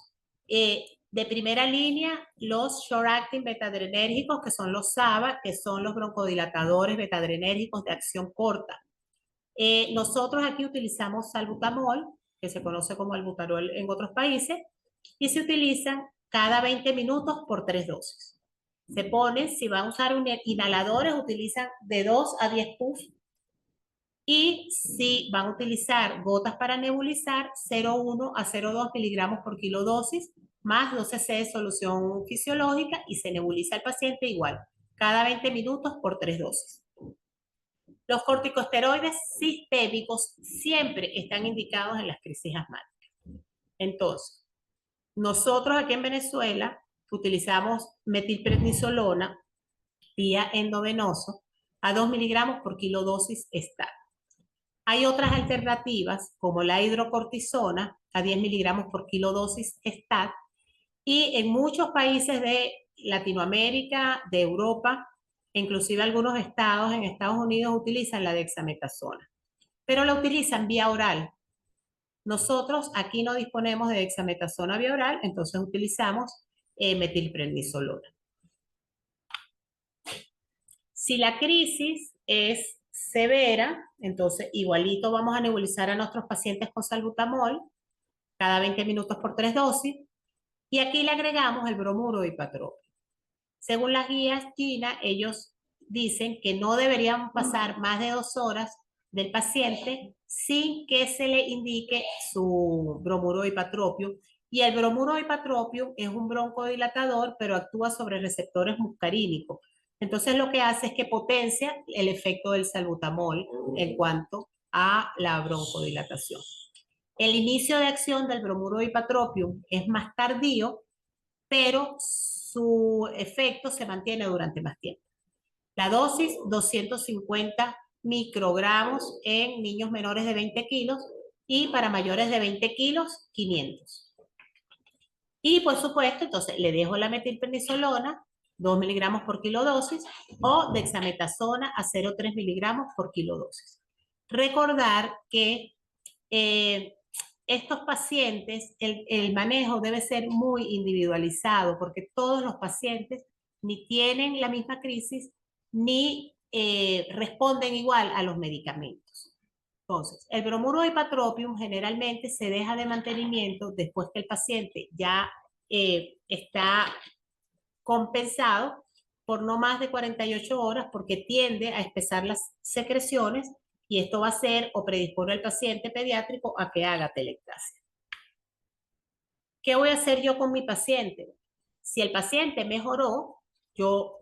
de primera línea los short-acting betadrenérgicos, que son los SABA, que son los broncodilatadores betadrenérgicos de acción corta. Nosotros aquí utilizamos salbutamol, que se conoce como albuterol en otros países, y se utilizan cada 20 minutos por 3 dosis. Se ponen, si van a usar inhaladores, utilizan de 2 a 10 puffs, y si van a utilizar gotas para nebulizar, 0,1 a 0,2 miligramos por kilo dosis, más 12 cc de solución fisiológica, y se nebuliza al paciente igual, cada 20 minutos por 3 dosis. Los corticosteroides sistémicos siempre están indicados en las crisis asmáticas. Entonces, nosotros aquí en Venezuela utilizamos metilprednisolona vía endovenoso a 2 miligramos por kilo dosis estándar. Hay otras alternativas como la hidrocortisona a 10 miligramos por kilo dosis STAT, y en muchos países de Latinoamérica, de Europa, inclusive algunos estados en Estados Unidos utilizan la dexametasona, pero la utilizan vía oral. Nosotros aquí no disponemos de dexametasona vía oral, entonces utilizamos metilprednisolona. Si la crisis es severa, entonces igualito vamos a nebulizar a nuestros pacientes con salbutamol cada 20 minutos por 3 dosis, y aquí le agregamos el bromuro de ipatropio. Según las guías China, ellos dicen que no deberían pasar más de 2 horas del paciente sin que se le indique su bromuro de ipatropio, y el bromuro de ipatropio es un broncodilatador, pero actúa sobre receptores muscarínicos. Entonces lo que hace es que potencia el efecto del salbutamol en cuanto a la broncodilatación. El inicio de acción del bromuro de ipatropium es más tardío, pero su efecto se mantiene durante más tiempo. La dosis, 250 microgramos en niños menores de 20 kilos, y para mayores de 20 kilos, 500. Y por supuesto, entonces le dejo la metilprednisolona, 2 miligramos por kilo dosis, o dexametasona a 0,3 miligramos por kilo dosis. Recordar que estos pacientes, el manejo debe ser muy individualizado, porque todos los pacientes ni tienen la misma crisis, ni responden igual a los medicamentos. Entonces, el bromuro de ipatropium generalmente se deja de mantenimiento después que el paciente ya está compensado, por no más de 48 horas porque tiende a espesar las secreciones y esto va a ser o predispone al paciente pediátrico a que haga telectasia. ¿Qué voy a hacer yo con mi paciente? Si el paciente mejoró, yo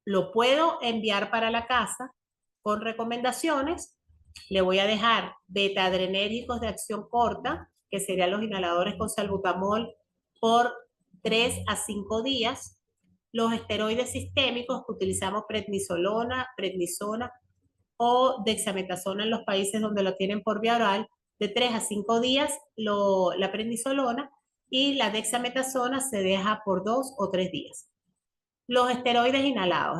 lo puedo enviar para la casa con recomendaciones. Le voy a dejar beta-adrenérgicos de acción corta, que serían los inhaladores con salbutamol, por 3 a 5 días. Los esteroides sistémicos que utilizamos prednisolona, prednisona o dexametasona en los países donde lo tienen por vía oral, de 3 a 5 días la prednisolona, y la dexametasona se deja por 2 o 3 días. Los esteroides inhalados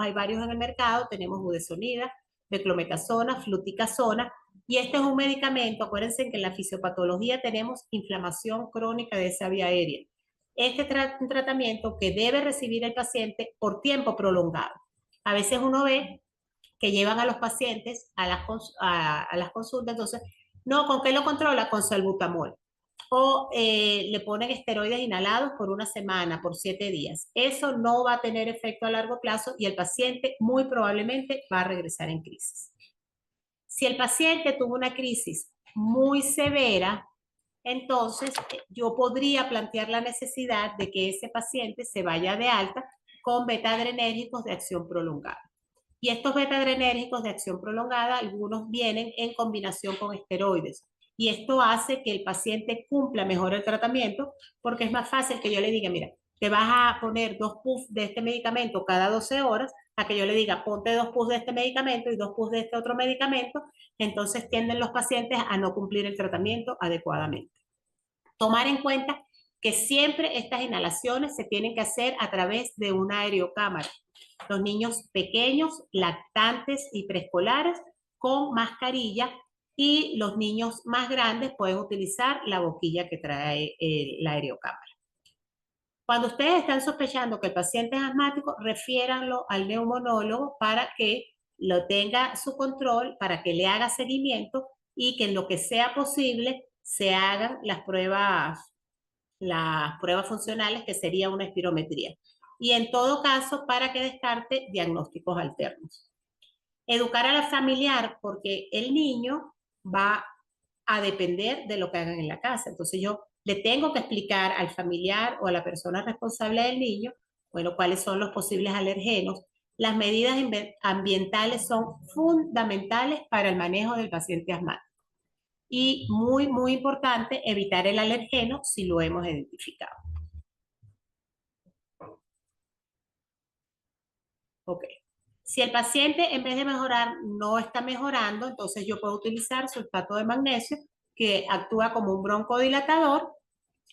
hay varios en el mercado, tenemos budesonida, beclometasona, fluticasona, y este es un medicamento. Acuérdense que en la fisiopatología tenemos inflamación crónica de esa vía aérea. Este es un tratamiento que debe recibir el paciente por tiempo prolongado. A veces uno ve que llevan a los pacientes a las consultas, entonces, no, ¿con qué lo controla? Con salbutamol. O le ponen esteroides inhalados por una semana, por 7 días. Eso no va a tener efecto a largo plazo y el paciente muy probablemente va a regresar en crisis. Si el paciente tuvo una crisis muy severa, entonces yo podría plantear la necesidad de que ese paciente se vaya de alta con beta-adrenérgicos de acción prolongada. Y estos beta-adrenérgicos de acción prolongada, algunos vienen en combinación con esteroides. Y esto hace que el paciente cumpla mejor el tratamiento porque es más fácil que yo le diga, mira, te vas a poner 2 puffs de este medicamento cada 12 horas, a que yo le diga, ponte 2 puffs de este medicamento y 2 puffs de este otro medicamento. Entonces tienden los pacientes a no cumplir el tratamiento adecuadamente. Tomar en cuenta que siempre estas inhalaciones se tienen que hacer a través de una aerocámara. Los niños pequeños, lactantes y preescolares con mascarilla, y los niños más grandes pueden utilizar la boquilla que trae la aerocámara. Cuando ustedes están sospechando que el paciente es asmático, refiéranlo al neumonólogo para que lo tenga su control, para que le haga seguimiento y que en lo que sea posible se hagan las pruebas funcionales, que sería una espirometría. Y en todo caso, para que descarte diagnósticos alternos. Educar a la familiar, porque el niño va a depender de lo que hagan en la casa. Entonces yo le tengo que explicar al familiar o a la persona responsable del niño, bueno, cuáles son los posibles alergenos. Las medidas ambientales son fundamentales para el manejo del paciente asmático. Y muy, muy importante, evitar el alergeno si lo hemos identificado. Ok. Si el paciente en vez de mejorar no está mejorando, entonces yo puedo utilizar sulfato de magnesio, que actúa como un broncodilatador.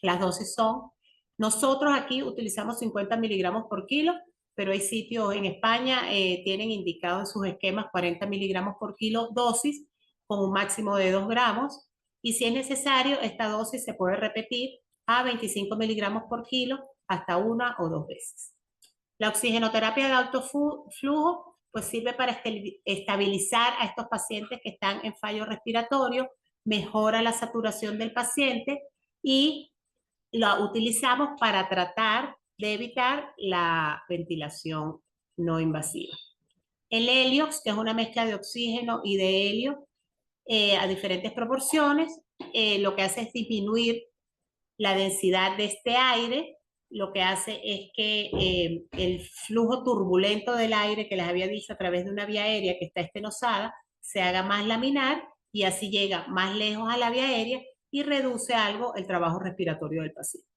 Las dosis son, nosotros aquí utilizamos 50 miligramos por kilo, pero hay sitios en España tienen indicado en sus esquemas 40 miligramos por kilo dosis, con un máximo de 2 gramos. Y si es necesario, esta dosis se puede repetir a 25 miligramos por kilo hasta 1 o 2 veces. La oxigenoterapia de alto flujo pues sirve para estabilizar a estos pacientes que están en fallo respiratorio, mejora la saturación del paciente y la utilizamos para tratar de evitar la ventilación no invasiva. El Heliox, que es una mezcla de oxígeno y de helio a diferentes proporciones, lo que hace es disminuir la densidad de este aire. Lo que hace es que el flujo turbulento del aire, que les había dicho a través de una vía aérea que está estenosada, se haga más laminar y así llega más lejos a la vía aérea y reduce algo el trabajo respiratorio del paciente.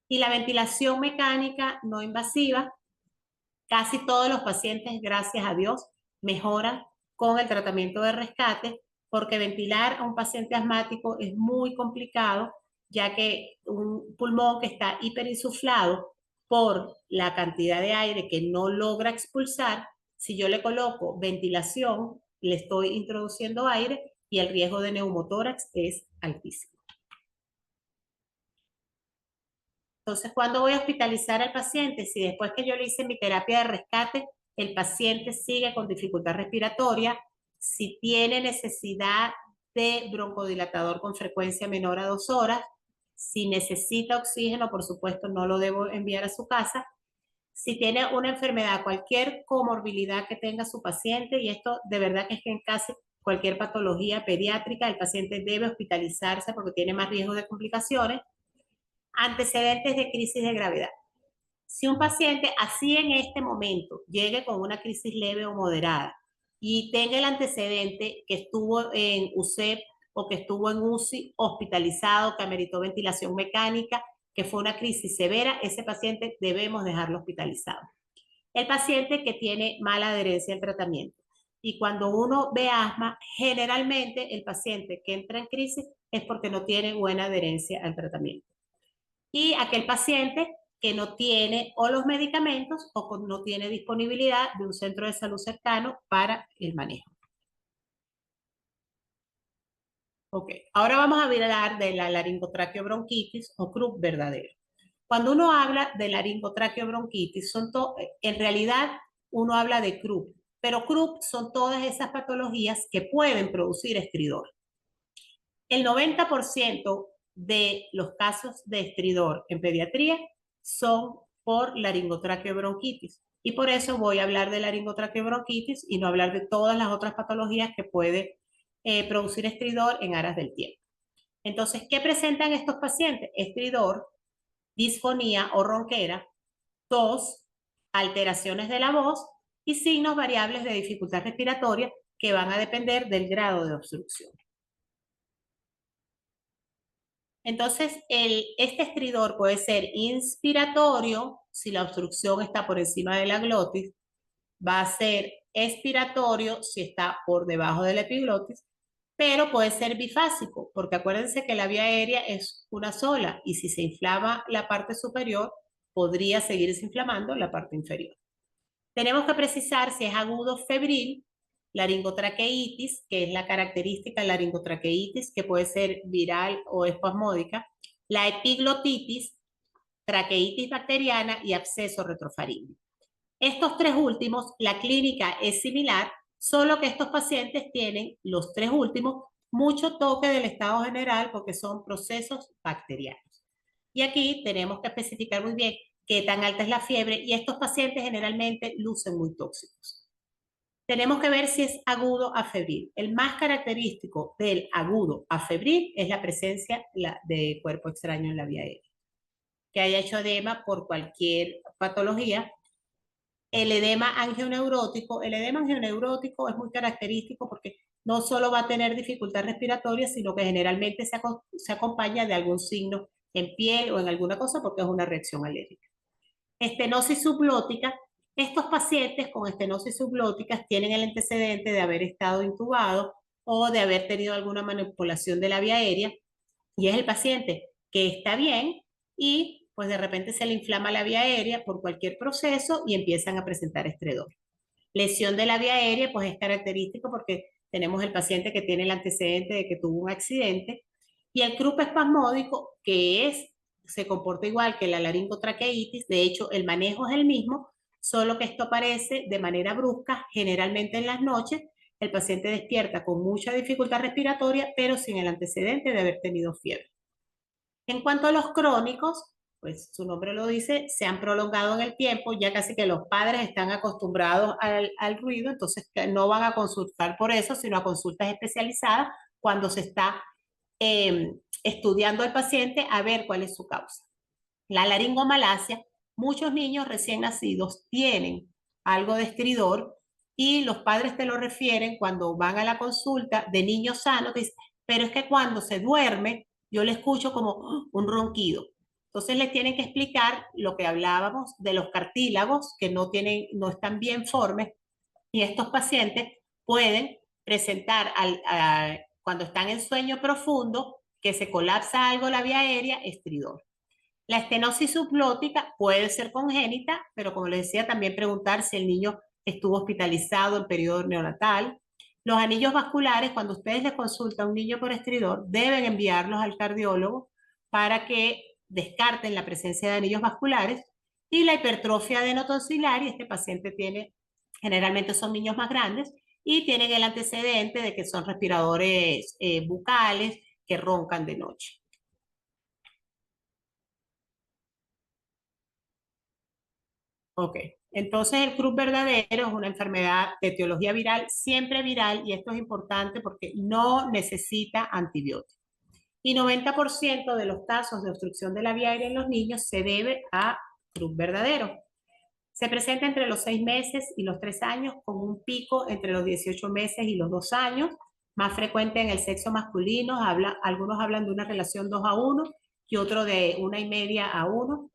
Y la ventilación mecánica no invasiva, casi todos los pacientes, gracias a Dios, mejoran con el tratamiento de rescate, porque ventilar a un paciente asmático es muy complicado, ya que un pulmón que está hiperinsuflado por la cantidad de aire que no logra expulsar, si yo le coloco ventilación, le estoy introduciendo aire y el riesgo de neumotórax es altísimo. Entonces, ¿cuándo voy a hospitalizar al paciente? Si después que yo le hice mi terapia de rescate, el paciente sigue con dificultad respiratoria, si tiene necesidad de broncodilatador con frecuencia menor a 2 horas, si necesita oxígeno, por supuesto, no lo debo enviar a su casa. si tiene una enfermedad, cualquier comorbilidad que tenga su paciente, y esto de verdad que es que en casi cualquier patología pediátrica el paciente debe hospitalizarse porque tiene más riesgo de complicaciones, antecedentes de crisis de gravedad. Si un paciente así en este momento llegue con una crisis leve o moderada y tenga el antecedente que estuvo en UCEP o que estuvo en UCI hospitalizado, que ameritó ventilación mecánica, que fue una crisis severa, ese paciente debemos dejarlo hospitalizado. El paciente que tiene mala adherencia al tratamiento. Y cuando uno ve asma, generalmente el paciente que entra en crisis es porque no tiene buena adherencia al tratamiento. Y aquel paciente que no tiene o los medicamentos o no tiene disponibilidad de un centro de salud cercano para el manejo. Ok, ahora vamos a hablar de la laringotraqueobronquitis o CRUP verdadero. Cuando uno habla de laringotraqueobronquitis, en realidad uno habla de CRUP, pero CRUP son todas esas patologías que pueden producir estridor. El 90% de los casos de estridor en pediatría son por laringotraqueobronquitis. Y por eso voy a hablar de laringotraqueobronquitis y no hablar de todas las otras patologías que puede producir estridor en aras del tiempo. Entonces, ¿qué presentan estos pacientes? Estridor, disfonía o ronquera, tos, alteraciones de la voz y signos variables de dificultad respiratoria que van a depender del grado de obstrucción. Entonces, este estridor puede ser inspiratorio si la obstrucción está por encima de la glotis, va a ser expiratorio si está por debajo de la epiglotis, pero puede ser bifásico, porque acuérdense que la vía aérea es una sola y si se inflama la parte superior, podría seguirse inflamando la parte inferior. Tenemos que precisar si es agudo febril, laringotraqueitis, que es la característica de laringotraqueitis, que puede ser viral o espasmódica, la epiglotitis, traqueitis bacteriana y absceso retrofaríngeo. Estos tres últimos, la clínica es similar, solo que estos pacientes tienen, los tres últimos, mucho toque del estado general porque son procesos bacterianos. Y aquí tenemos que especificar muy bien qué tan alta es la fiebre y estos pacientes generalmente lucen muy tóxicos. Tenemos que ver si es agudo a febril. El más característico del agudo a febril es la presencia de cuerpo extraño en la vía aérea. Que haya hecho edema por cualquier patología. El edema angioneurótico es muy característico porque no solo va a tener dificultad respiratoria, sino que generalmente se acompaña de algún signo en piel o en alguna cosa porque es una reacción alérgica. Estenosis subglótica. Estos pacientes con estenosis subglótica tienen el antecedente de haber estado intubado o de haber tenido alguna manipulación de la vía aérea y es el paciente que está bien y pues de repente se le inflama la vía aérea por cualquier proceso y empiezan a presentar estridor. Lesión de la vía aérea pues es característico porque tenemos el paciente que tiene el antecedente de que tuvo un accidente y el CRUP espasmódico se comporta igual que la laringotraqueitis, de hecho el manejo es el mismo, solo que esto aparece de manera brusca, generalmente en las noches, el paciente despierta con mucha dificultad respiratoria, pero sin el antecedente de haber tenido fiebre. En cuanto a los crónicos, pues su nombre lo dice, se han prolongado en el tiempo, ya casi que los padres están acostumbrados al ruido, entonces no van a consultar por eso, sino a consultas especializadas cuando se está estudiando al paciente a ver cuál es su causa. La laringomalacia, muchos niños recién nacidos tienen algo de estridor y los padres te lo refieren cuando van a la consulta de niños sanos, dicen, pero es que cuando se duerme yo le escucho como un ronquido. Entonces les tienen que explicar lo que hablábamos de los cartílagos que no están bien formes y estos pacientes pueden presentar cuando están en sueño profundo que se colapsa algo la vía aérea, estridor. La estenosis subglótica puede ser congénita, pero como les decía, también preguntar si el niño estuvo hospitalizado en periodo neonatal. Los anillos vasculares, cuando ustedes les consultan a un niño por estridor, deben enviarlos al cardiólogo para que descarten la presencia de anillos vasculares. Y la hipertrofia adenotonsilar, y este paciente tiene, generalmente son niños más grandes, y tienen el antecedente de que son respiradores bucales que roncan de noche. Ok, entonces el croup verdadero es una enfermedad de etiología viral, siempre viral, y esto es importante porque no necesita antibióticos. Y 90% de los casos de obstrucción de la vía aérea en los niños se debe a croup verdadero. Se presenta entre los 6 meses y los 3 años, con un pico entre los 18 meses y los 2 años, más frecuente en el sexo masculino. Algunos hablan de una relación 2:1 y otro de 1,5:1,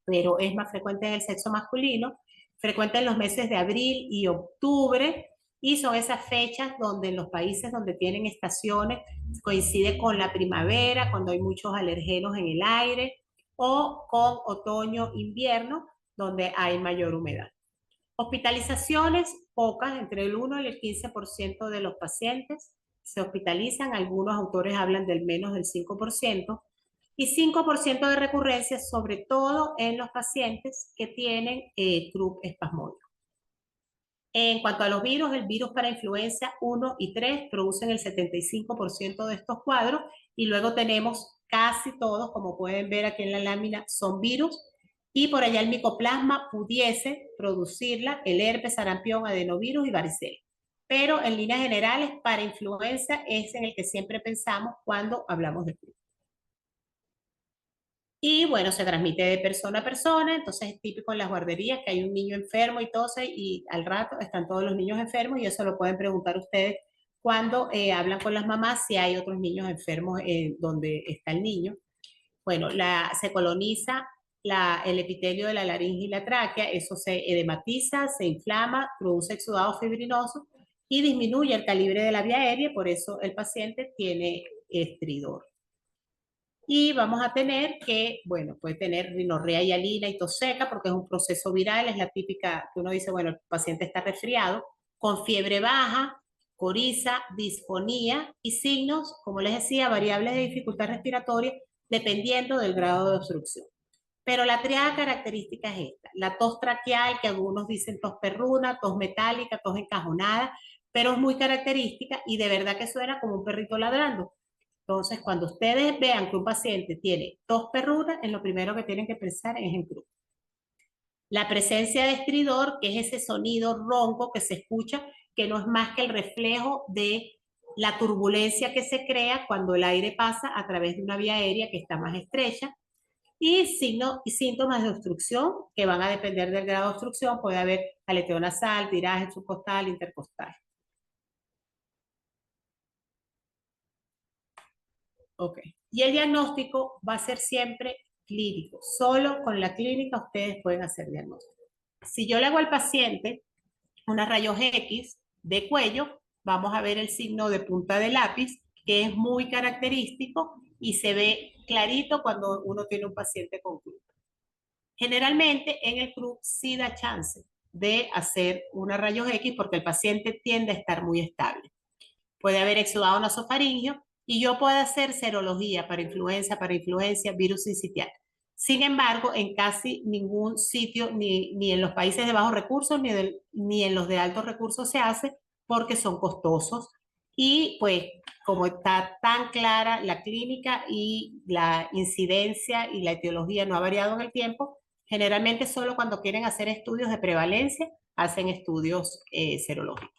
pero es más frecuente en el sexo masculino, frecuente en los meses de abril y octubre, y son esas fechas donde en los países donde tienen estaciones coincide con la primavera, cuando hay muchos alergenos en el aire, o con otoño, invierno, donde hay mayor humedad. Hospitalizaciones, pocas, entre el 1 y el 15% de los pacientes se hospitalizan, algunos autores hablan del menos del 5%, y 5% de recurrencias, sobre todo en los pacientes que tienen croup espasmódico. En cuanto a los virus, el virus para influenza 1 y 3 producen el 75% de estos cuadros, y luego tenemos casi todos, como pueden ver aquí en la lámina, son virus, y por allá el micoplasma pudiese producirla, el herpes, sarampión, adenovirus y varicela. Pero en líneas generales, para influenza es en el que siempre pensamos cuando hablamos de croup. Y bueno, se transmite de persona a persona, entonces es típico en las guarderías que hay un niño enfermo y tose, y al rato están todos los niños enfermos, y eso lo pueden preguntar ustedes cuando hablan con las mamás si hay otros niños enfermos donde está el niño. Bueno, se coloniza el epitelio de la laringe y la tráquea, eso se edematiza, se inflama, produce exudado fibrinoso y disminuye el calibre de la vía aérea, por eso el paciente tiene estridor. Y vamos a tener que, bueno, puede tener rinorrea y hialina y tos seca porque es un proceso viral, es la típica que uno dice, bueno, el paciente está resfriado, con fiebre baja, coriza, disfonía y signos, como les decía, variables de dificultad respiratoria dependiendo del grado de obstrucción. Pero la triada característica es esta: la tos traqueal, que algunos dicen tos perruna, tos metálica, tos encajonada, pero es muy característica y de verdad que suena como un perrito ladrando. Entonces, cuando ustedes vean que un paciente tiene tos perruna, es lo primero que tienen que pensar es en croup. La presencia de estridor, que es ese sonido ronco que se escucha, que no es más que el reflejo de la turbulencia que se crea cuando el aire pasa a través de una vía aérea que está más estrecha, y signos y síntomas de obstrucción que van a depender del grado de obstrucción. Puede haber aleteo nasal, tiraje subcostal, intercostal. Ok. Y el diagnóstico va a ser siempre clínico. Solo con la clínica ustedes pueden hacer diagnóstico. Si yo le hago al paciente unas rayos X de cuello, vamos a ver el signo de punta de lápiz, que es muy característico y se ve clarito cuando uno tiene un paciente con croup. Generalmente en el croup sí da chance de hacer una rayos X porque el paciente tiende a estar muy estable. Puede haber exudado nasofaringio y yo puedo hacer serología para influencia, virus sincitial. Sin embargo, en casi ningún sitio, ni en los países de bajos recursos, ni en los de altos recursos se hace porque son costosos. Y pues, como está tan clara la clínica y la incidencia y la etiología no ha variado en el tiempo, generalmente solo cuando quieren hacer estudios de prevalencia hacen estudios serológicos.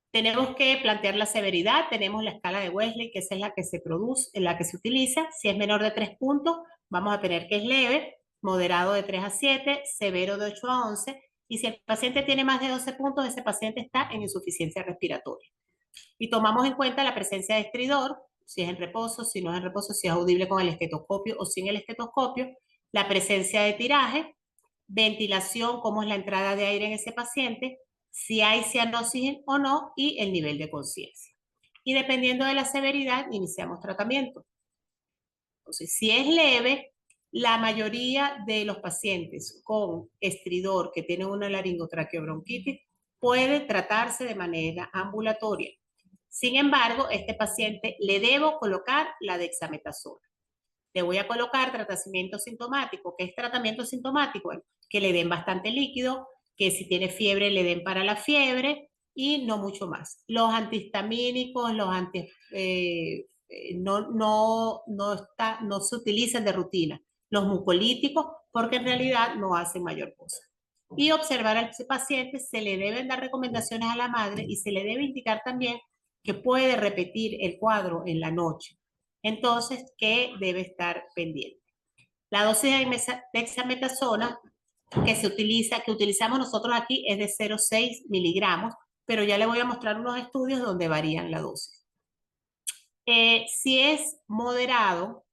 Tenemos que plantear la severidad. Tenemos la escala de Wesley, que esa es la que se produce, la que se utiliza. Si es menor de 3 puntos, vamos a tener que es leve, moderado de 3 a 7, severo de 8 a 11. Y si el paciente tiene más de 12 puntos, ese paciente está en insuficiencia respiratoria. Y tomamos en cuenta la presencia de estridor, si es en reposo, si no es en reposo, si es audible con el estetoscopio o sin el estetoscopio, la presencia de tiraje, ventilación, cómo es la entrada de aire en ese paciente, si hay cianosis o no, y el nivel de conciencia. Y dependiendo de la severidad, iniciamos tratamiento. Entonces, si es leve, la mayoría de los pacientes con estridor que tienen una laringotraqueobronquitis puede tratarse de manera ambulatoria. Sin embargo, este paciente le debo colocar la dexametasona. Le voy a colocar tratamiento sintomático. ¿Qué es tratamiento sintomático? Bueno, que le den bastante líquido, que si tiene fiebre le den para la fiebre y no mucho más. Los antihistamínicos, no se utilizan de rutina. los mucolíticos, porque en realidad no hacen mayor cosa. Y observar al paciente, se le deben dar recomendaciones a la madre y se le debe indicar también que puede repetir el cuadro en la noche. Entonces, que debe estar pendiente. La dosis de dexametasona que utilizamos nosotros aquí es de 0,6 miligramos, pero ya le voy a mostrar unos estudios donde varían la dosis. Si es moderado,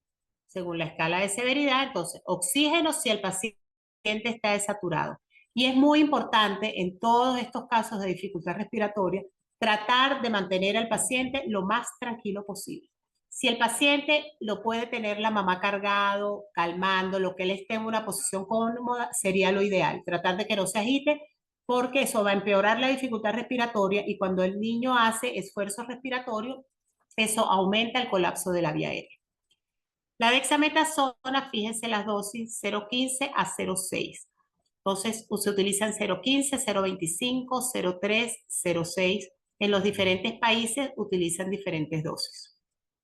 según la escala de severidad, entonces oxígeno si el paciente está desaturado. Y es muy importante en todos estos casos de dificultad respiratoria tratar de mantener al paciente lo más tranquilo posible. Si el paciente lo puede tener la mamá cargado, calmando, lo que él esté en una posición cómoda, sería lo ideal. Tratar de que no se agite porque eso va a empeorar la dificultad respiratoria y cuando el niño hace esfuerzo respiratorio, eso aumenta el colapso de la vía aérea. La dexametasona, fíjense las dosis 0,15 a 0,6. Entonces, se utilizan 0,15, 0,25, 0,3, 0,6. En los diferentes países utilizan diferentes dosis.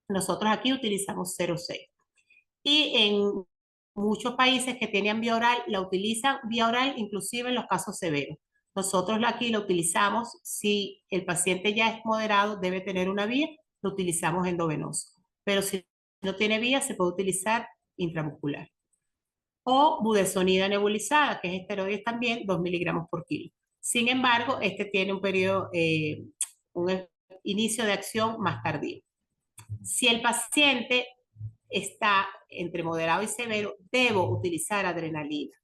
Nosotros aquí utilizamos 0,6. Y en muchos países que tienen vía oral, la utilizan vía oral inclusive en los casos severos. Nosotros aquí la utilizamos, si el paciente ya es moderado, debe tener una vía, lo utilizamos endovenoso. Pero si no tiene vía, se puede utilizar intramuscular. O budesonida nebulizada, que es esteroides también, 2 miligramos por kilo. Sin embargo, este tiene un periodo, un inicio de acción más tardío. Si el paciente está entre moderado y severo, debo utilizar adrenalina.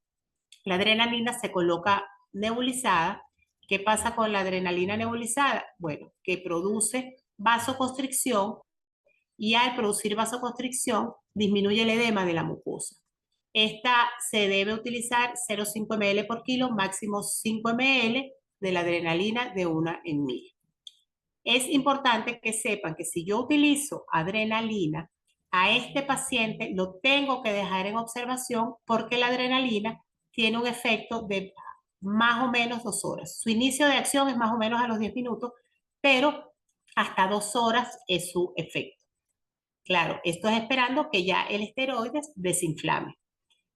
La adrenalina se coloca nebulizada. ¿Qué pasa con la adrenalina nebulizada? Bueno, que produce vasoconstricción y al producir vasoconstricción disminuye el edema de la mucosa. Esta se debe utilizar 0,5 ml por kilo, máximo 5 ml de la adrenalina de 1 en 1000. Es importante que sepan que si yo utilizo adrenalina, a este paciente lo tengo que dejar en observación porque la adrenalina tiene un efecto de más o menos 2 horas. Su inicio de acción es más o menos a los 10 minutos, pero hasta 2 horas es su efecto. Claro, esto es esperando que ya el esteroide desinflame.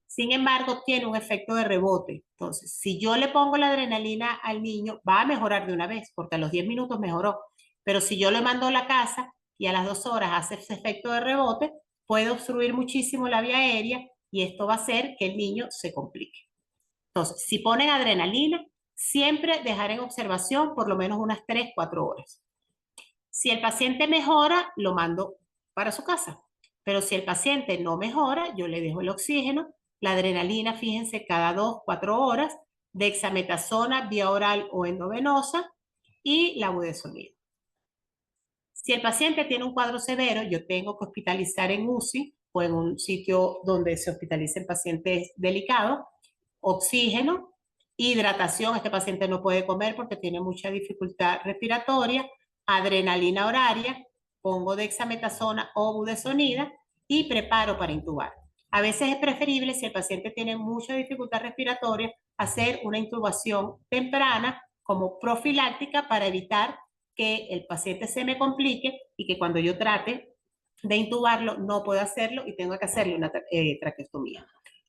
Sin embargo, tiene un efecto de rebote. Entonces, si yo le pongo la adrenalina al niño, va a mejorar de una vez, porque a los 10 minutos mejoró. Pero si yo le mando a la casa y a las 2 horas hace ese efecto de rebote, puede obstruir muchísimo la vía aérea y esto va a hacer que el niño se complique. Entonces, si ponen adrenalina, siempre dejar en observación por lo menos unas 3, 4 horas. Si el paciente mejora, lo mando para su casa. Pero si el paciente no mejora, yo le dejo el oxígeno, la adrenalina, fíjense, cada 2, 4 horas, dexametasona vía oral o endovenosa y la budesonida. Si el paciente tiene un cuadro severo, yo tengo que hospitalizar en UCI o en un sitio donde se hospitalicen pacientes delicados, oxígeno, hidratación, este paciente no puede comer porque tiene mucha dificultad respiratoria, adrenalina horaria, pongo dexametasona o budesonida y preparo para intubar. A veces es preferible, si el paciente tiene mucha dificultad respiratoria, hacer una intubación temprana como profiláctica para evitar que el paciente se me complique y que cuando yo trate de intubarlo no pueda hacerlo y tengo que hacerle una traqueostomía.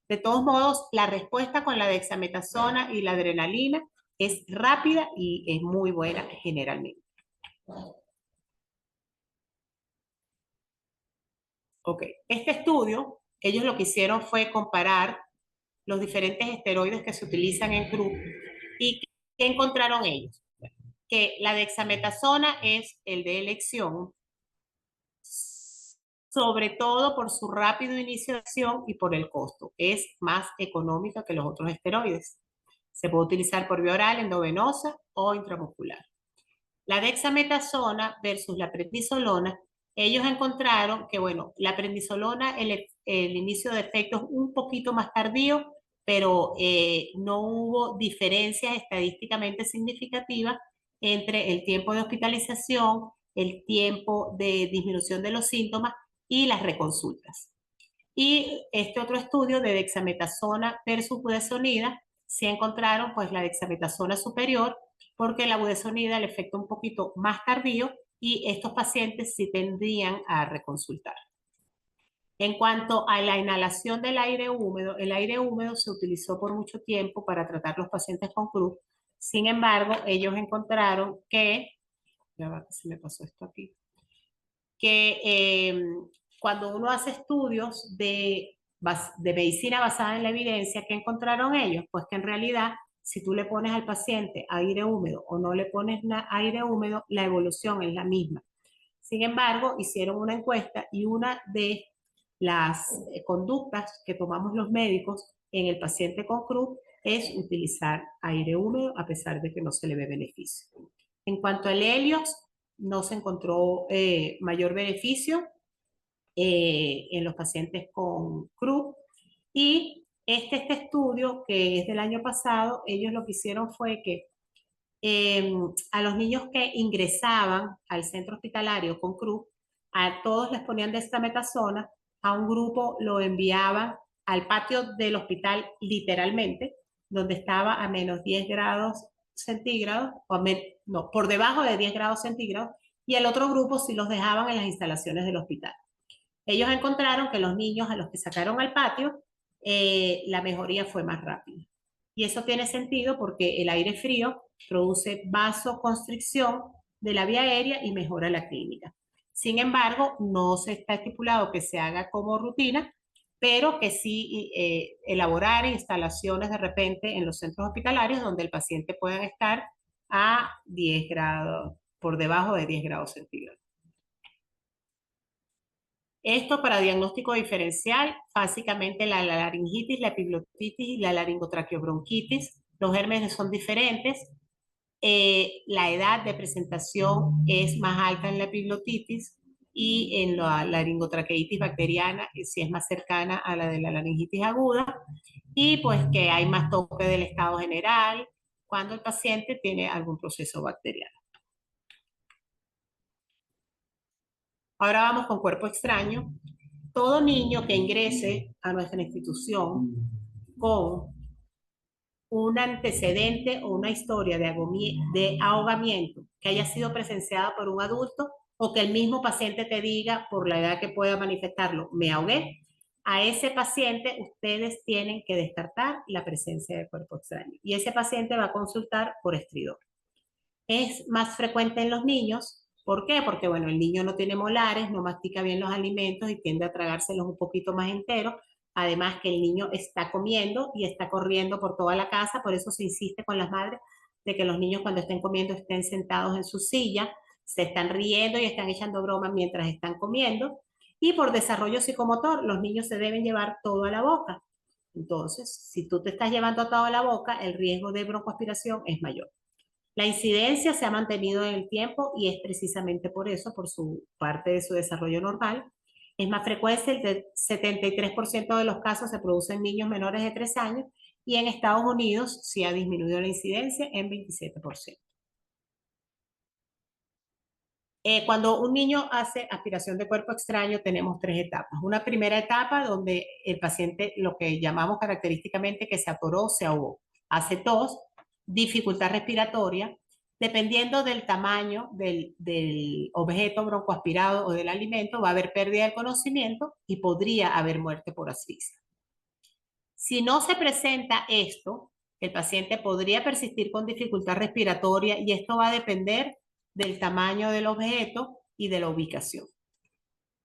De todos modos, la respuesta con la dexametasona y la adrenalina es rápida y es muy buena generalmente. Ok, este estudio, ellos lo que hicieron fue comparar los diferentes esteroides que se utilizan en CRU y ¿qué encontraron ellos? Que la dexametasona es el de elección, sobre todo por su rápido inicio de acción y por el costo. Es más económica que los otros esteroides. Se puede utilizar por vía oral, endovenosa o intramuscular. La dexametasona versus la prednisolona, ellos encontraron que, bueno, la prednisolona, el inicio de efecto es un poquito más tardío, pero no hubo diferencias estadísticamente significativas entre el tiempo de hospitalización, el tiempo de disminución de los síntomas y las reconsultas. Y este otro estudio de dexametasona versus budesonida, sí encontraron pues la dexametasona superior, porque la budesonida el efecto un poquito más tardío y estos pacientes sí tendrían a reconsultar. En cuanto a la inhalación del aire húmedo, el aire húmedo se utilizó por mucho tiempo para tratar los pacientes con CRUD. Sin embargo, ellos encontraron que, ya va, que se me pasó esto aquí, que cuando uno hace estudios de medicina basada en la evidencia, ¿qué encontraron ellos? Pues que en realidad, si tú le pones al paciente aire húmedo o no le pones aire húmedo, la evolución es la misma. Sin embargo, hicieron una encuesta y una de las conductas que tomamos los médicos en el paciente con CRUD es utilizar aire húmedo a pesar de que no se le ve beneficio. En cuanto al Helios, no se encontró mayor beneficio en los pacientes con CRUD. Y este estudio, que es del año pasado, ellos lo que hicieron fue que a los niños que ingresaban al centro hospitalario con CRUD, a todos les ponían dexametasona, a un grupo lo enviaban al patio del hospital literalmente, donde estaba a menos 10 grados centígrados, no, por debajo de 10 grados centígrados, y el otro grupo sí los dejaban en las instalaciones del hospital. Ellos encontraron que los niños a los que sacaron al patio, la mejoría fue más rápida. Y eso tiene sentido porque el aire frío produce vasoconstricción de la vía aérea y mejora la clínica. Sin embargo, no se está estipulado que se haga como rutina, pero que sí elaborar instalaciones de repente en los centros hospitalarios donde el paciente pueda estar a 10 grados, por debajo de 10 grados centígrados. Esto para diagnóstico diferencial, básicamente la laringitis, la epiglotitis y la laringotraqueobronquitis. Los gérmenes son diferentes. La edad de presentación es más alta en la epiglotitis y en la laringotraqueitis bacteriana, si es más cercana a la de la laringitis aguda. Y pues que hay más toque del estado general cuando el paciente tiene algún proceso bacteriano. Ahora vamos con cuerpo extraño. Todo niño que ingrese a nuestra institución con un antecedente o una historia de ahogamiento que haya sido presenciada por un adulto o que el mismo paciente te diga por la edad que pueda manifestarlo, me ahogué, a ese paciente ustedes tienen que descartar la presencia de cuerpo extraño. Y ese paciente va a consultar por estridor. Es más frecuente en los niños. ¿Por qué? Porque, bueno, el niño no tiene molares, no mastica bien los alimentos y tiende a tragárselos un poquito más enteros. Además que el niño está comiendo y está corriendo por toda la casa, por eso se insiste con las madres de que los niños cuando estén comiendo estén sentados en su silla, se están riendo y están echando bromas mientras están comiendo. Y por desarrollo psicomotor, los niños se deben llevar todo a la boca. Entonces, si tú te estás llevando todo a la boca, el riesgo de broncoaspiración es mayor. La incidencia se ha mantenido en el tiempo y es precisamente por eso, por su parte de su desarrollo normal. Es más frecuente, el 73% de los casos se producen en niños menores de 3 años y en Estados Unidos sí ha disminuido la incidencia en 27%. Cuando un niño hace aspiración de cuerpo extraño, tenemos 3 etapas. Una primera etapa donde el paciente, lo que llamamos característicamente que se atoró, se ahogó. Hace tos, dificultad respiratoria, dependiendo del tamaño del objeto broncoaspirado o del alimento, va a haber pérdida de conocimiento y podría haber muerte por asfixia. Si no se presenta esto, el paciente podría persistir con dificultad respiratoria y esto va a depender del tamaño del objeto y de la ubicación.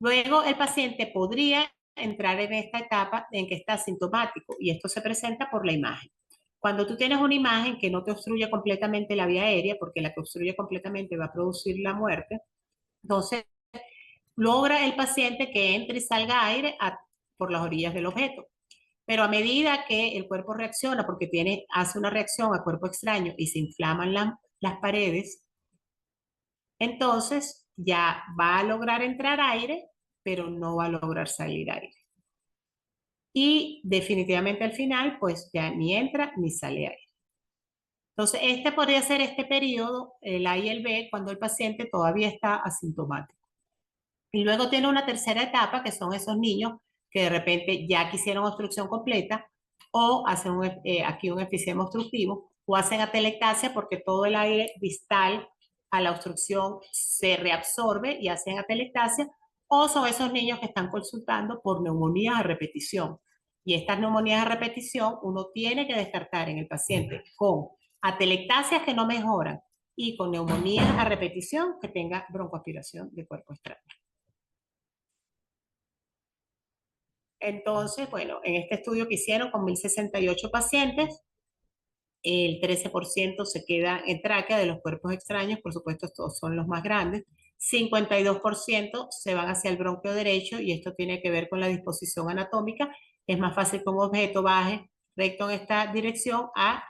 Luego el paciente podría entrar en esta etapa en que está asintomático y esto se presenta por la imagen. Cuando tú tienes una imagen que no te obstruye completamente la vía aérea, porque la que obstruye completamente va a producir la muerte, entonces logra el paciente que entre y salga aire por las orillas del objeto. Pero a medida que el cuerpo reacciona, porque hace una reacción a cuerpo extraño y se inflaman las paredes, entonces ya va a lograr entrar aire, pero no va a lograr salir aire. Y definitivamente al final, pues ya ni entra ni sale aire. Entonces, este podría ser este periodo, el A y el B, cuando el paciente todavía está asintomático. Y luego tiene una tercera etapa, que son esos niños que de repente ya quisieron obstrucción completa o hacen aquí un enfisema obstructivo o hacen atelectasia porque todo el aire distal a la obstrucción se reabsorbe y hacen atelectasia, o son esos niños que están consultando por neumonías a repetición. Y estas neumonías a repetición uno tiene que descartar en el paciente con atelectasias que no mejoran y con neumonías a repetición que tenga broncoaspiración de cuerpo extraño. Entonces, bueno, en este estudio que hicieron con 1068 pacientes, el 13% se queda en tráquea de los cuerpos extraños, por supuesto estos son los más grandes, 52% se van hacia el bronquio derecho y esto tiene que ver con la disposición anatómica. Es más fácil que un objeto baje recto en esta dirección a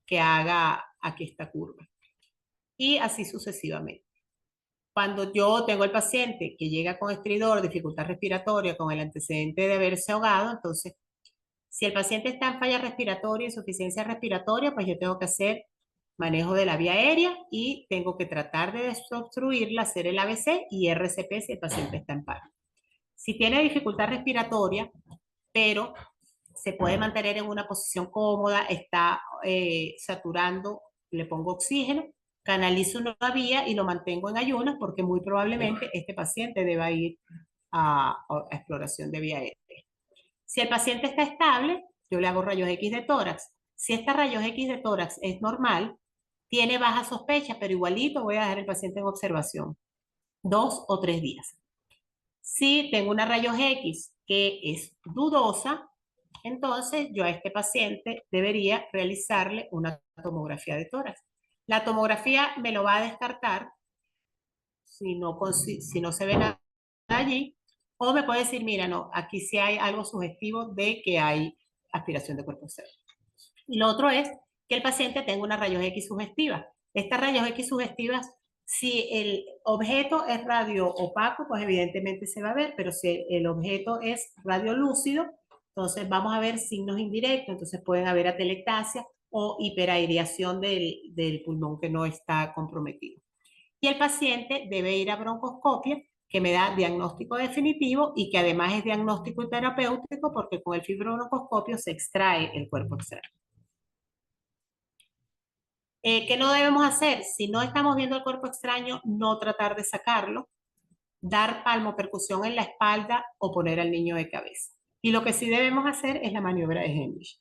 que haga aquí esta curva. Y así sucesivamente. Cuando yo tengo el paciente que llega con estridor, dificultad respiratoria, con el antecedente de haberse ahogado, entonces, si el paciente está en falla respiratoria, insuficiencia respiratoria, pues yo tengo que hacer manejo de la vía aérea y tengo que tratar de desobstruirla, hacer el ABC y RCP si el paciente está en paro. Si tiene dificultad respiratoria, pero se puede mantener en una posición cómoda, está saturando, le pongo oxígeno, canalizo una vía y lo mantengo en ayunas porque muy probablemente este paciente deba ir a exploración de vía aérea. Si el paciente está estable, yo le hago rayos X de tórax. Si esta rayos X de tórax es normal, tiene baja sospecha, pero igualito voy a dejar el paciente en observación 2 o 3 días. Si tengo una rayos X que es dudosa, entonces yo a este paciente debería realizarle una tomografía de tórax. La tomografía me lo va a descartar si no se ve nada allí, o me puede decir, mira, no, aquí sí hay algo sugestivo de que hay aspiración de cuerpo externo. Y lo otro es que el paciente tenga una rayos X sugestiva. Estas rayos X sugestivas, si el objeto es radio opaco, pues evidentemente se va a ver, pero si el objeto es radio lúcido, entonces vamos a ver signos indirectos, entonces pueden haber atelectasia o hiperaireación del pulmón que no está comprometido. Y el paciente debe ir a broncoscopia, que me da diagnóstico definitivo y que además es diagnóstico y terapéutico porque con el fibrobroncoscopio se extrae el cuerpo extraño. ¿Qué no debemos hacer? Si no estamos viendo el cuerpo extraño, no tratar de sacarlo, dar palmopercusión en la espalda o poner al niño de cabeza. Y lo que sí debemos hacer es la maniobra de Heimlich.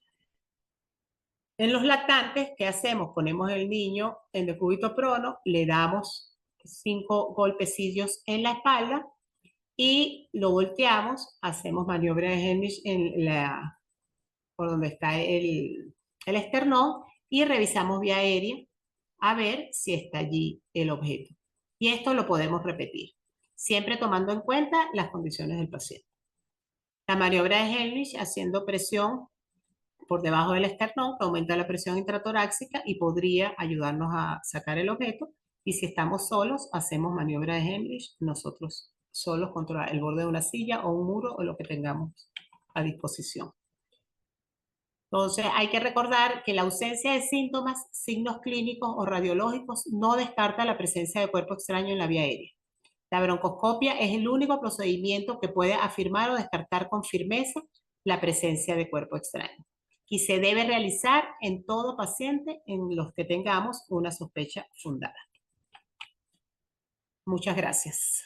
En los lactantes, ¿qué hacemos? Ponemos el niño en decúbito prono, le damos 5 golpecillos en la espalda y lo volteamos, hacemos maniobra de Heimlich por donde está el esternón y revisamos vía aérea a ver si está allí el objeto. Y esto lo podemos repetir, siempre tomando en cuenta las condiciones del paciente. La maniobra de Heimlich haciendo presión por debajo del esternón, que aumenta la presión intratorácica y podría ayudarnos a sacar el objeto. Y si estamos solos, hacemos maniobra de Heimlich, nosotros solos contra el borde de una silla o un muro o lo que tengamos a disposición. Entonces, hay que recordar que la ausencia de síntomas, signos clínicos o radiológicos no descarta la presencia de cuerpo extraño en la vía aérea. La broncoscopia es el único procedimiento que puede afirmar o descartar con firmeza la presencia de cuerpo extraño. Y se debe realizar en todo paciente en los que tengamos una sospecha fundada. Muchas gracias.